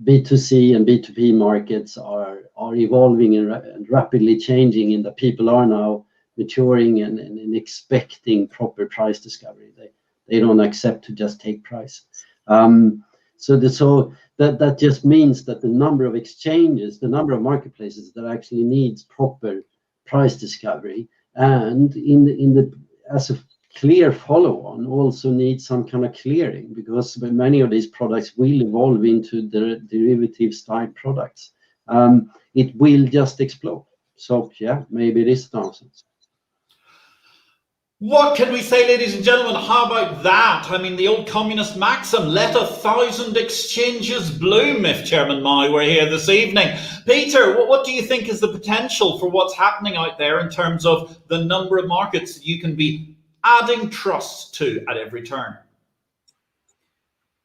B2C and B2B markets are evolving and rapidly changing, in that people are now maturing and expecting proper price discovery. They don't accept to just take price. So that just means that the number of exchanges, the number of marketplaces that actually needs proper price discovery, and as a clear follow-on, also needs some kind of clearing, because many of these products will evolve into the derivative-style products. It will just explode. So yeah, maybe it is nonsense.
What can we say, ladies and gentlemen? How about that? I mean, the old communist maxim, let 1,000 exchanges bloom, if Chairman Mao were here this evening. Peter, what do you think is the potential for what's happening out there in terms of the number of markets that you can be adding trust to at every turn?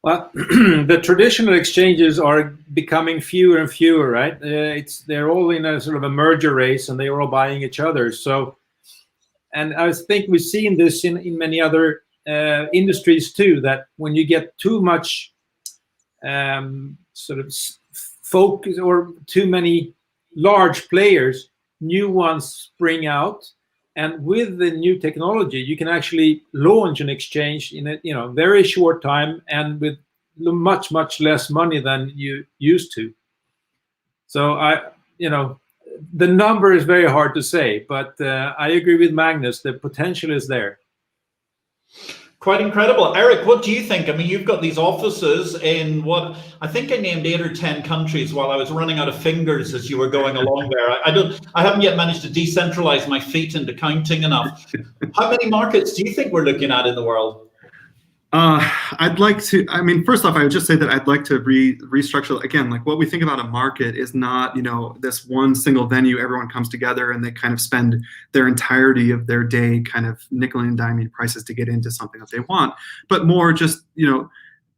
Well, the traditional exchanges are becoming fewer and fewer, right? They're all in a sort of a merger race, and they're all buying each other. So, and I think we've seen this in many other industries too, that when you get too much sort of focus, or too many large players, new ones spring out. And with the new technology, you can actually launch an exchange in a very short time, and with much less money than you used to. So the number is very hard to say, but I agree with Magnus. The potential is there.
Quite incredible. Eric, what do you think? I mean, you've got these offices in what I think I named 8 or 10 countries while I was running out of fingers as you were going along there. I haven't yet managed to decentralize my feet into counting enough. How many markets do you think we're looking at in the world?
I'd like to, first off, I would just say that I'd like to restructure, again, like what we think about a market is not, this one single venue, everyone comes together and they kind of spend their entirety of their day kind of nickel and diming prices to get into something that they want, but more just,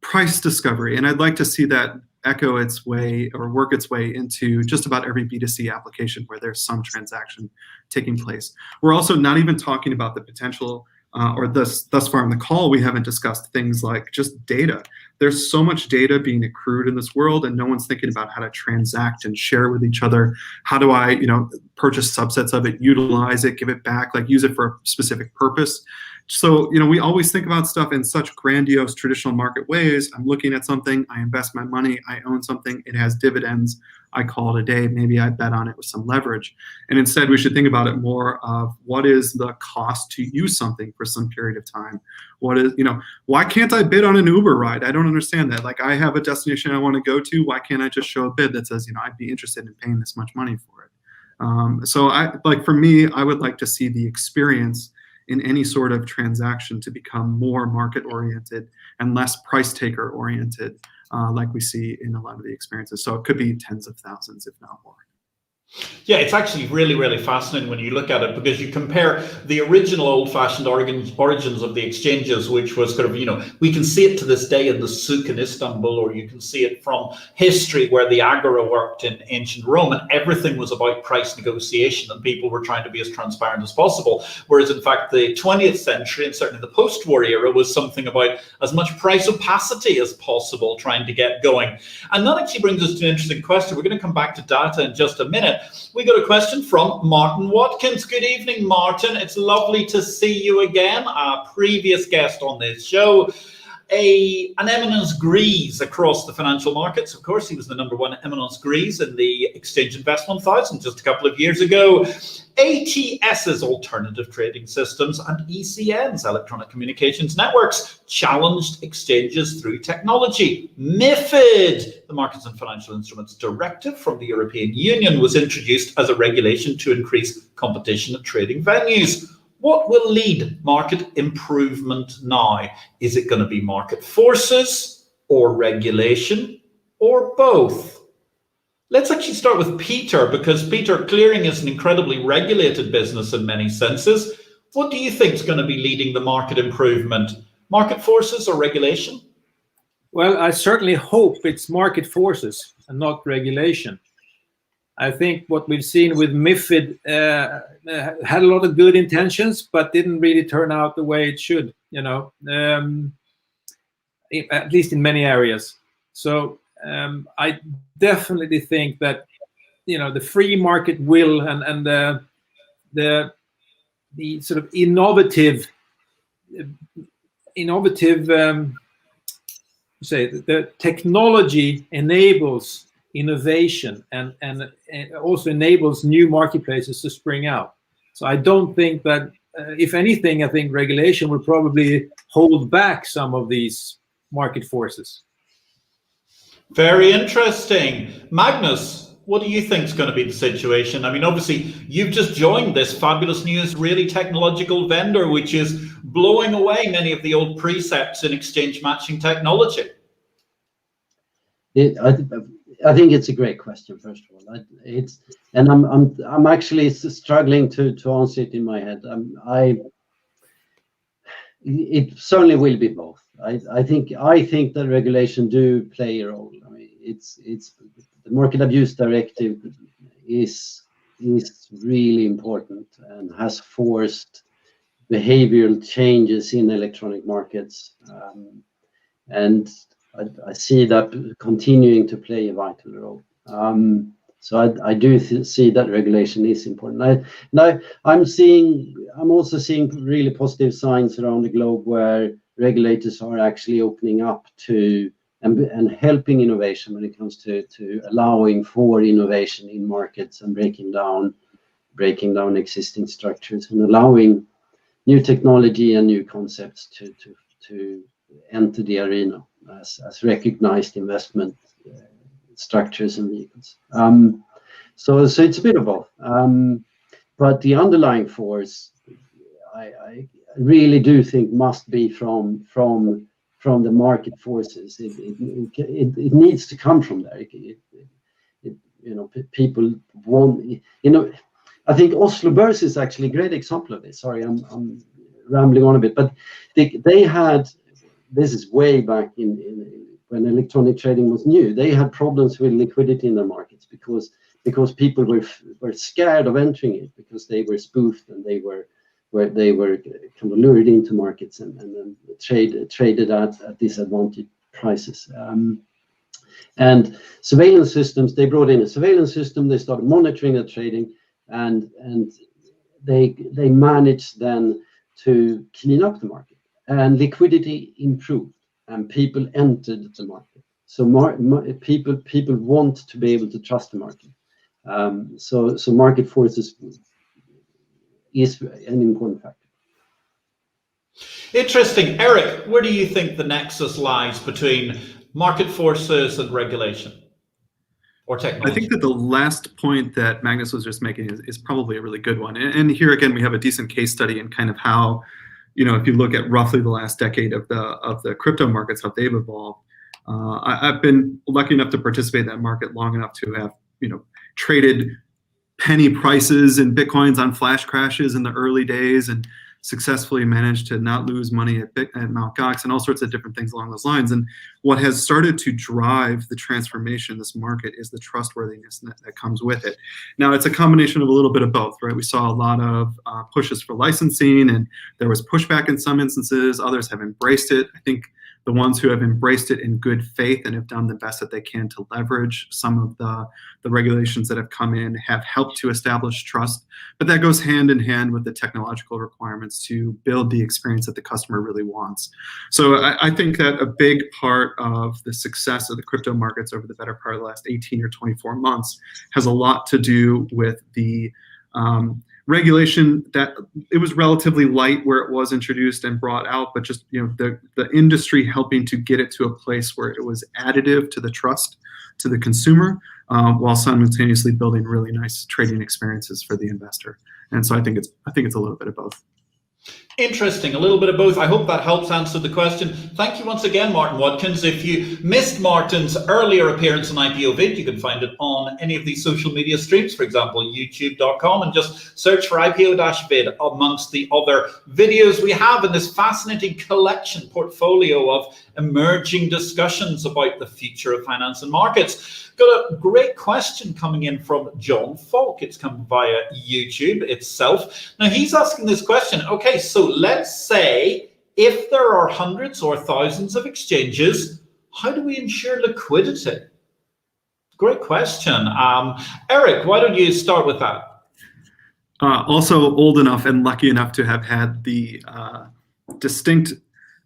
price discovery. And I'd like to see that echo its way or work its way into just about every B2C application where there's some transaction taking place. We're also not even talking about the potential or thus far in the call, we haven't discussed things like just data. There's so much data being accrued in this world, and no one's thinking about how to transact and share with each other. How do I, purchase subsets of it, utilize it, give it back, like use it for a specific purpose? So, we always think about stuff in such grandiose traditional market ways. I'm looking at something, I invest my money, I own something, it has dividends, I call it a day, maybe I bet on it with some leverage. And instead, we should think about it more of what is the cost to use something for some period of time? What is, why can't I bid on an Uber ride? I don't understand that. Like, I have a destination I want to go to, why can't I just show a bid that says, I'd be interested in paying this much money for it? So for me, I would like to see the experience in any sort of transaction to become more market-oriented and less price-taker-oriented, like we see in a lot of the experiences. So it could be tens of thousands, if not more.
Yeah, it's actually really fascinating when you look at it, because you compare the original old-fashioned origins of the exchanges, which was kind of, we can see it to this day in the souk in Istanbul, or you can see it from history where the agora worked in ancient Rome, and everything was about price negotiation, and people were trying to be as transparent as possible. Whereas, in fact, the 20th century, and certainly the post-war era, was something about as much price opacity as possible, trying to get going. And that actually brings us to an interesting question. We're going to come back to data in just a minute. We got a question from Martin Watkins. Good evening, Martin. It's lovely to see you again. A previous guest on this show, an eminence grise across the financial markets. Of course, he was the #1 eminence grise in the Exchange Invest 1000 just a couple of years ago. ATS's alternative trading systems and ECN's electronic communications networks challenged exchanges through technology. MiFID, the Markets and Financial Instruments Directive from the European Union, was introduced as a regulation to increase competition at trading venues. What will lead market improvement now? Is it going to be market forces or regulation or both? Let's actually start with Peter, because Peter, clearing is an incredibly regulated business in many senses. What do you think is going to be leading the market improvement? Market forces or regulation?
Well, I certainly hope it's market forces and not regulation. I think what we've seen with MiFID had a lot of good intentions, but didn't really turn out the way it should, at least in many areas. So I definitely think that, the free market will and the sort of innovative say the technology enables innovation and also enables new marketplaces to spring out. So I don't think that, if anything, I think regulation will probably hold back some of these market forces.
Very interesting. Magnus, what do you think is going to be the situation? I mean, obviously, you've just joined this fabulous new Israeli technological vendor, which is blowing away many of the old precepts in exchange matching technology.
I think it's a great question. First of all, I'm actually struggling to answer it in my head. It certainly will be both. I think that regulation do play a role. I mean, it's the Market Abuse Directive is really important and has forced behavioral changes in electronic markets, and I see that continuing to play a vital role. So I do see that regulation is important. I'm also seeing really positive signs around the globe where regulators are actually opening up to and helping innovation when it comes to allowing for innovation in markets and breaking down existing structures and allowing new technology and new concepts to enter the arena as recognized investment structures and vehicles. So it's a bit of both. But the underlying force, I really do think must be from the market forces. It needs to come from there. People want. I think Oslo Börs is actually a great example of this. Sorry, I'm rambling on a bit, but they had. This is way back in when electronic trading was new. They had problems with liquidity in the markets because people were scared of entering it because they were spoofed and they were kind of lured into markets and then traded at disadvantaged prices. And surveillance systems, they brought in a surveillance system. They started monitoring the trading, and they managed then to clean up the market. And liquidity improved, and people entered the market. So people want to be able to trust the market. So market forces is an important factor.
Interesting. Eric, where do you think the nexus lies between market forces and regulation or technology?
I think that the last point that Magnus was just making is probably a really good one. And here again, we have a decent case study in kind of how, if you look at roughly the last decade of the crypto markets, how they've evolved. I've been lucky enough to participate in that market long enough to have, traded penny prices in Bitcoins on flash crashes in the early days and successfully managed to not lose money at Mt. Gox and all sorts of different things along those lines. And what has started to drive the transformation in this market is the trustworthiness that comes with it. Now, it's a combination of a little bit of both, right? We saw a lot of pushes for licensing, and there was pushback in some instances. Others have embraced it. I think the ones who have embraced it in good faith and have done the best that they can to leverage some of the regulations that have come in have helped to establish trust. But that goes hand in hand with the technological requirements to build the experience that the customer really wants. So I think that a big part of the success of the crypto markets over the better part of the last 18 or 24 months has a lot to do with the regulation that it was relatively light where it was introduced and brought out, but just the industry helping to get it to a place where it was additive to the trust to the consumer, while simultaneously building really nice trading experiences for the investor. And so I think it's a little bit of both.
Interesting, a little bit of both. I hope that helps answer the question. Thank you once again, Martin Watkins. If you missed Martin's earlier appearance on IPO-VID, you can find it on any of these social media streams, for example, youtube.com, and just search for IPO-VID amongst the other videos we have in this fascinating collection portfolio of emerging discussions about the future of finance and markets. Got a great question coming in from John Falk. It's come via YouTube itself. Now he's asking this question. Okay, so let's say if there are hundreds or thousands of exchanges, how do we ensure liquidity? Great question. Eric, why don't you start with that?
Also old enough and lucky enough to have had the distinct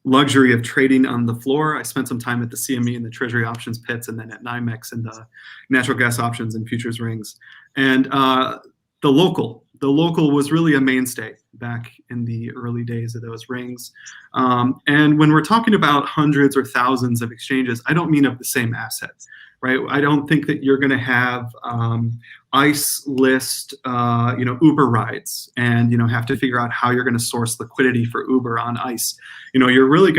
luxury of trading on the floor. I spent some time at the CME and the Treasury options pits, and then at NYMEX and the natural gas options and futures rings. And the local was really a mainstay back in the early days of those rings. And when we're talking about hundreds or thousands of exchanges, I don't mean of the same asset, right? I don't think that you're going to have ICE list, Uber rides, and have to figure out how you're going to source liquidity for Uber on ICE. You're really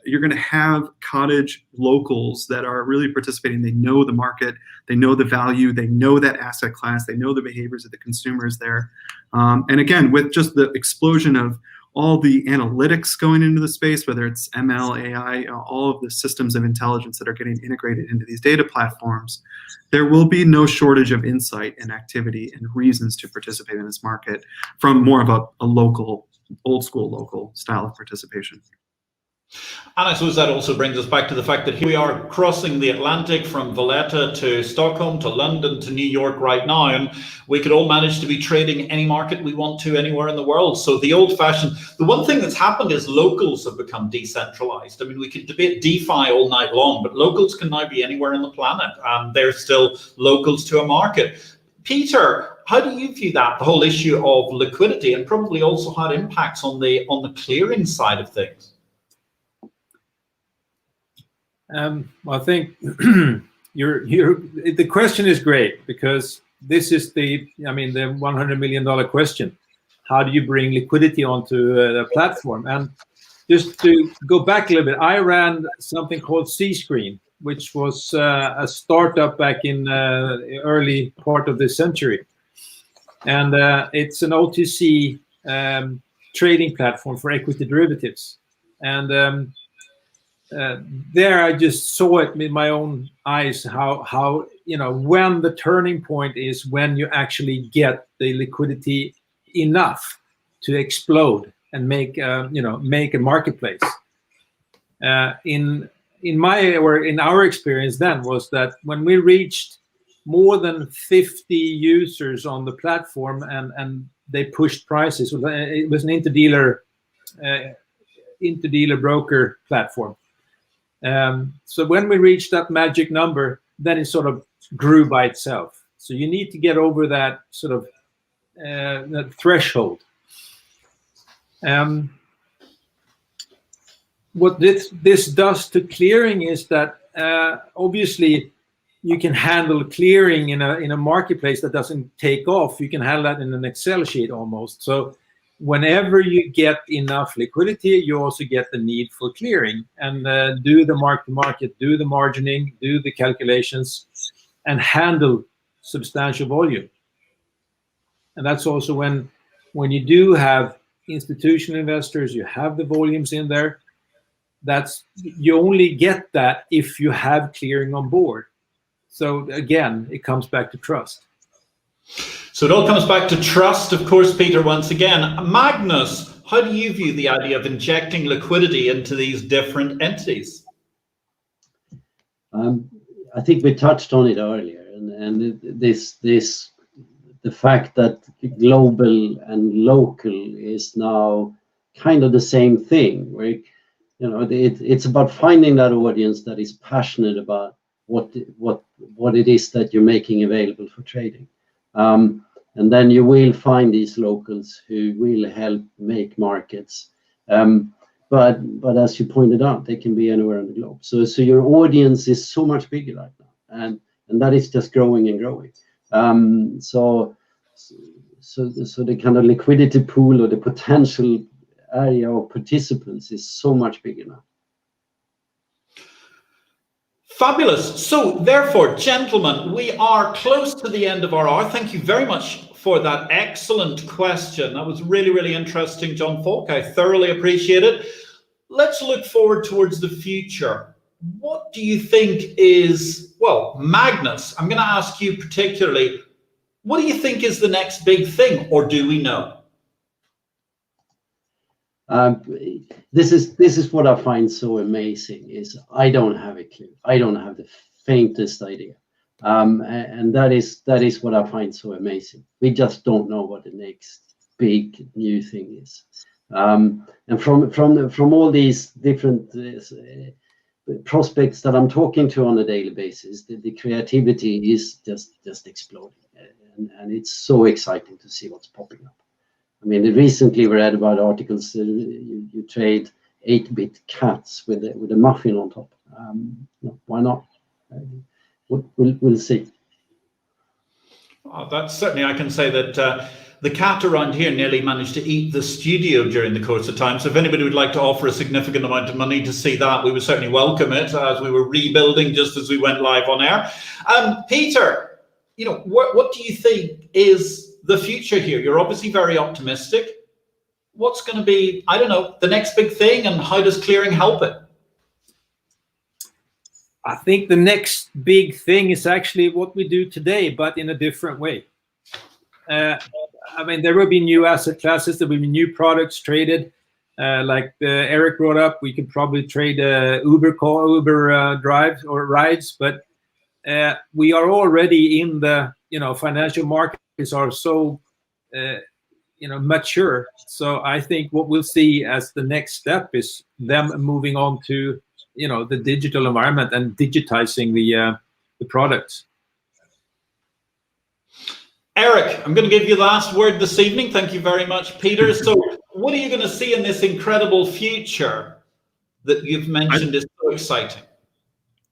you're going to have cottage locals that are really participating. They know the market, they know the value, they know that asset class, they know the behaviors of the consumers there. And again, with just the explosion of all the analytics going into the space, whether it's ML, AI, all of the systems of intelligence that are getting integrated into these data platforms, there will be no shortage of insight and activity and reasons to participate in this market from more of a local, old school local style of participation.
And I suppose that also brings us back to the fact that here we are crossing the Atlantic from Valletta to Stockholm to London to New York right now, and we could all manage to be trading any market we want to anywhere in the world. So the one thing that's happened is locals have become decentralized. I mean, we could debate DeFi all night long, but locals can now be anywhere on the planet, and they're still locals to a market. Peter, how do you view that, the whole issue of liquidity, and probably also how it impacts on the clearing side of things?
I think the question is great, because this is the $100 million question. How do you bring liquidity onto the platform? And just to go back a little bit, I ran something called C-Screen, which was a startup back in the early part of the century. And it's an OTC trading platform for equity derivatives. And there I just saw it with my own eyes, how when the turning point is when you actually get the liquidity enough to explode and make a marketplace. In our experience then was that when we reached more than 50 users on the platform and they pushed prices, it was an interdealer broker platform. So when we reached that magic number, then it sort of grew by itself. So you need to get over that sort of that threshold. What this does to clearing is that obviously you can handle clearing in a marketplace that doesn't take off. You can handle that in an Excel sheet almost. So whenever you get enough liquidity, you also get the need for clearing and do the mark-to-market, do the margining, do the calculations, and handle substantial volume. And that's also when you do have institutional investors, you have the volumes in there. You only get that if you have clearing on board. So again, it comes back to trust.
So it all comes back to trust, of course, Peter, once again. Magnus, how do you view the idea of injecting liquidity into these different entities?
I think we touched on it earlier, and the fact that global and local is now kind of the same thing, where it's about finding that audience that is passionate about what it is that you're making available for trading. And then you will find these locals who will help make markets. But as you pointed out, they can be anywhere on the globe. So your audience is so much bigger right now, and that is just growing and growing. So the kind of liquidity pool or the potential area of participants is so much bigger now.
Fabulous. So therefore, gentlemen, we are close to the end of our hour. Thank you very much for that excellent question. That was really, really interesting, John Falk. I thoroughly appreciate it. Let's look forward towards the future. What do you think is, well, Magnus, I'm going to ask you particularly, what do you think is the next big thing, or do we know?
This is what I find so amazing, is I don't have a clue. I don't have the faintest idea. And that is what I find so amazing. We just don't know what the next big new thing is. And from all these different prospects that I'm talking to on a daily basis, the creativity is just exploding, and it's so exciting to see what's popping up. I mean, recently we read about articles. You trade 8-bit cats with a muffin on top. Why not? We'll see.
Well, that's certainly, I can say that the cat around here nearly managed to eat the studio during the course of time. So if anybody would like to offer a significant amount of money to see that, we would certainly welcome it, as we were rebuilding just as we went live on air. Peter, what do you think is the future here? You're obviously very optimistic. What's going to be, I don't know, the next big thing, and how does clearing help it?
I think the next big thing is actually what we do today, but in a different way. I mean, there will be new asset classes, there will be new products traded. Like Eric brought up, we could probably trade Uber drives or rides, but we are already in the, financial markets are so, mature. So I think what we'll see as the next step is them moving on to, the digital environment and digitizing the products.
Eric, I'm going to give you the last word this evening. Thank you very much, Peter. So what are you going to see in this incredible future that you've mentioned is so exciting?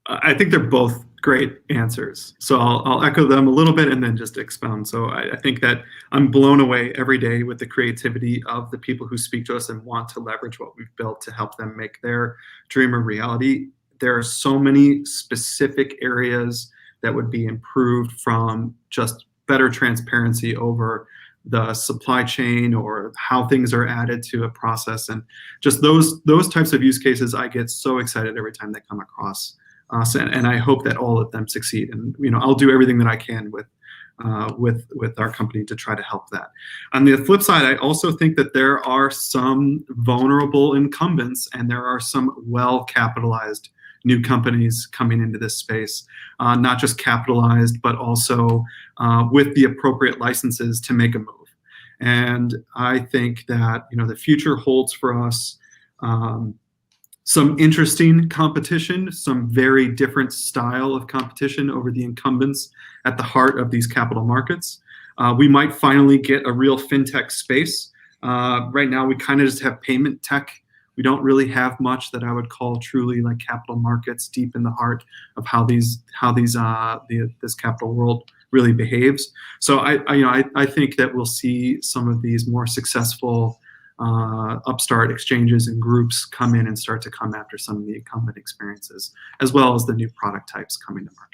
I think they're both great answers. So I'll echo them a little bit and then just expound. So I think that I'm blown away every day with the creativity of the people who speak to us and want to leverage what we've built to help them make their dream a reality. There are so many specific areas that would be improved, from just better transparency over the supply chain or how things are added to a process, and just those types of use cases. I get so excited every time they come across us, and I hope that all of them succeed. And I'll do everything that I can with our company to try to help that. On the flip side, I also think that there are some vulnerable incumbents and there are some well-capitalized new companies coming into this space, not just capitalized, but also with the appropriate licenses to make a move. And I think that the future holds for us some interesting competition, some very different style of competition over the incumbents at the heart of these capital markets. We might finally get a real fintech space. Right now, we kind of just have payment tech. We don't really have much that I would call truly like capital markets deep in the heart of how this capital world really behaves. So I think that we'll see some of these more successful upstart exchanges and groups come in and start to come after some of the incumbent experiences, as well as the new product types coming to market.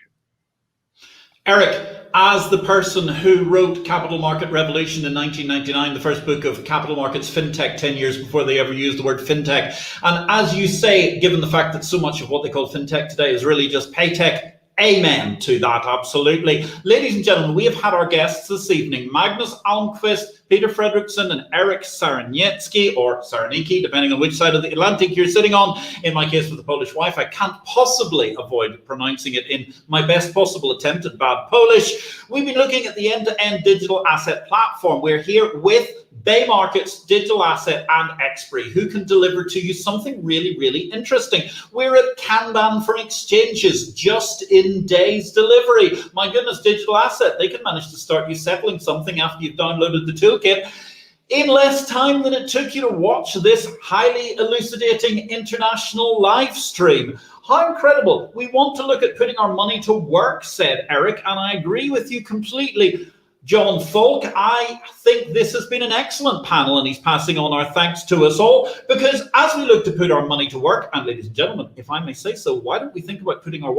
Eric, as the person who wrote Capital Market Revolution in 1999, the first book of capital markets fintech 10 years before they ever used the word fintech, and as you say, given the fact that so much of what they call fintech today is really just pay tech, amen to that, absolutely. Ladies and gentlemen, we have had our guests this evening, Magnus Almqvist, Peter Fredriksson, and Eric Saraniecki, or Saraniecki, depending on which side of the Atlantic you're sitting on. In my case, with the Polish wife, I can't possibly avoid pronouncing it in my best possible attempt at bad Polish. We've been looking at the end-to-end digital asset platform. We're here with Baymarkets, Digital Asset, and Exberry, who can deliver to you something really, really interesting. We're at Kanban for exchanges, just in days delivery. My goodness, Digital Asset, they can manage to start you settling something after you've downloaded the toolkit in less time than it took you to watch this highly elucidating international live stream. How incredible. We want to look at putting our money to work, said Eric, and I agree with you completely. John Falk, I think this has been an excellent panel, and he's passing on our thanks to us all, because as we look to put our money to work, and ladies and gentlemen, if I may say so, why don't we think about putting our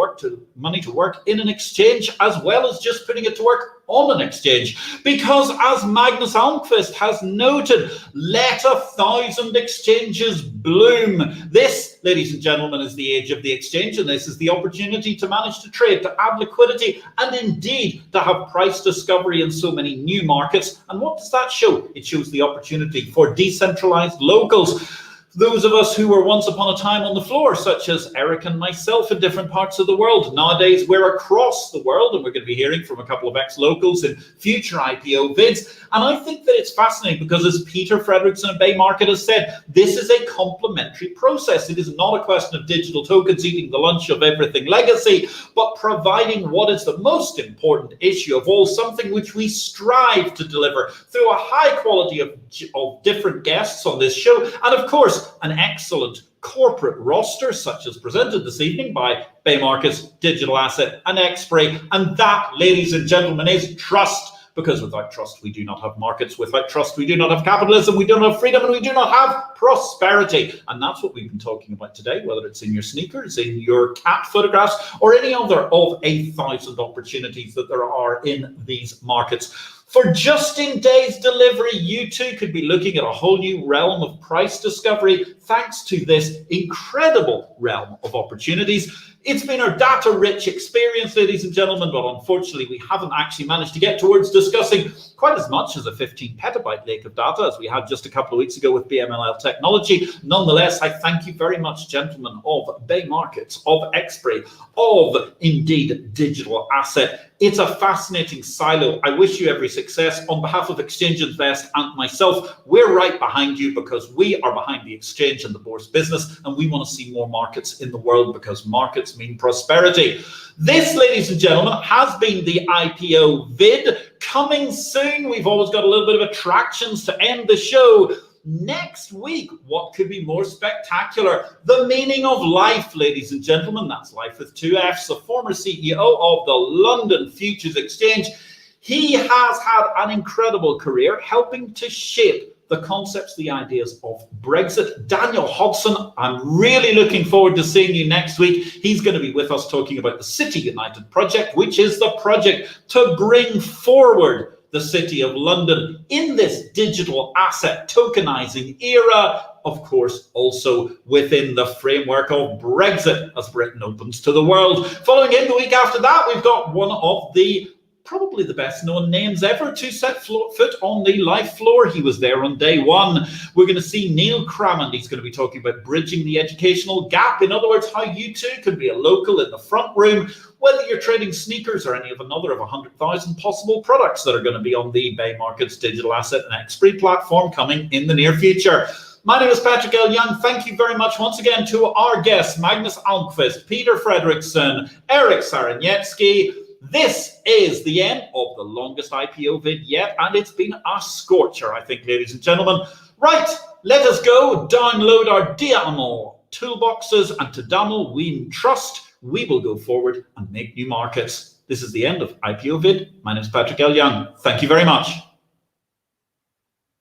money to work in an exchange as well as just putting it to work on an exchange? Because as Magnus Almqvist has noted, let 1,000 exchanges bloom. This, ladies and gentlemen, is the age of the exchange, and this is the opportunity to manage to trade, to add liquidity, and indeed to have price discovery in so many new markets. And what does that show? It shows the opportunity for decentralized locals. Those of us who were once upon a time on the floor, such as Eric and myself in different parts of the world. Nowadays, we're across the world, and we're going to be hearing from a couple of ex-locals in future IPO vids. And I think that it's fascinating because, as Peter Fredriksson and Baymarkets has said, this is a complementary process. It is not a question of digital tokens eating the lunch of everything legacy, but providing what is the most important issue of all, something which we strive to deliver through a high quality of different guests on this show, and of course, an excellent corporate roster, such as presented this evening by Baymarkets, Digital Asset and Exberry. And that, ladies and gentlemen, is trust. Because without trust, we do not have markets. Without trust, we do not have capitalism. We don't have freedom, and we do not have prosperity. And that's what we've been talking about today, whether it's in your sneakers, in your cat photographs, or any other of 1,000 opportunities that there are in these markets. For just-in-days delivery, you too could be looking at a whole new realm of price discovery thanks to this incredible realm of opportunities. It's been our data-rich experience, ladies and gentlemen, but unfortunately we haven't actually managed to get towards discussing quite as much as a 15 petabyte lake of data as we had just a couple of weeks ago with BMLL technology. Nonetheless, I thank you very much, gentlemen of Baymarkets, of Exberry, of indeed Digital Asset. It's a fascinating silo. I wish you every success. On behalf of Exchange Invest and myself, we're right behind you because we are behind the exchange and the bourse business, and we want to see more markets in the world because markets mean prosperity. This, ladies and gentlemen, has been the IPO vid. Coming soon, we've always got a little bit of attractions to end the show. Next week, what could be more spectacular? The meaning of life, ladies and gentlemen. That's life with two F's. The former CEO of the London Futures Exchange. He has had an incredible career helping to shape the concepts, the ideas of Brexit. Daniel Hodson, I'm really looking forward to seeing you next week. He's going to be with us talking about the City United project, which is the project to bring forward the City of London in this digital asset tokenizing era, of course, also within the framework of Brexit as Britain opens to the world. Following in the week after that, we've got one of the probably the best known names ever to set foot on the live floor. He was there on day one. We're going to see Neil Crammond. He's going to be talking about bridging the educational gap. In other words, how you too can be a local in the front room, whether you're trading sneakers or any of another of 100,000 possible products that are going to be on the Baymarkets Digital Asset and Exberry platform coming in the near future. My name is Patrick L. Young. Thank you very much once again to our guests, Magnus Almqvist, Peter Fredriksson, Eric Saraniecki. This is the end of the longest IPO vid yet, and it's been a scorcher, I think, ladies and gentlemen. Right, let us go download our Diamo toolboxes, and to Damo we trust we will go forward and make new markets. This is the end of IPO vid. My name is Patrick L. Young. Thank you very much.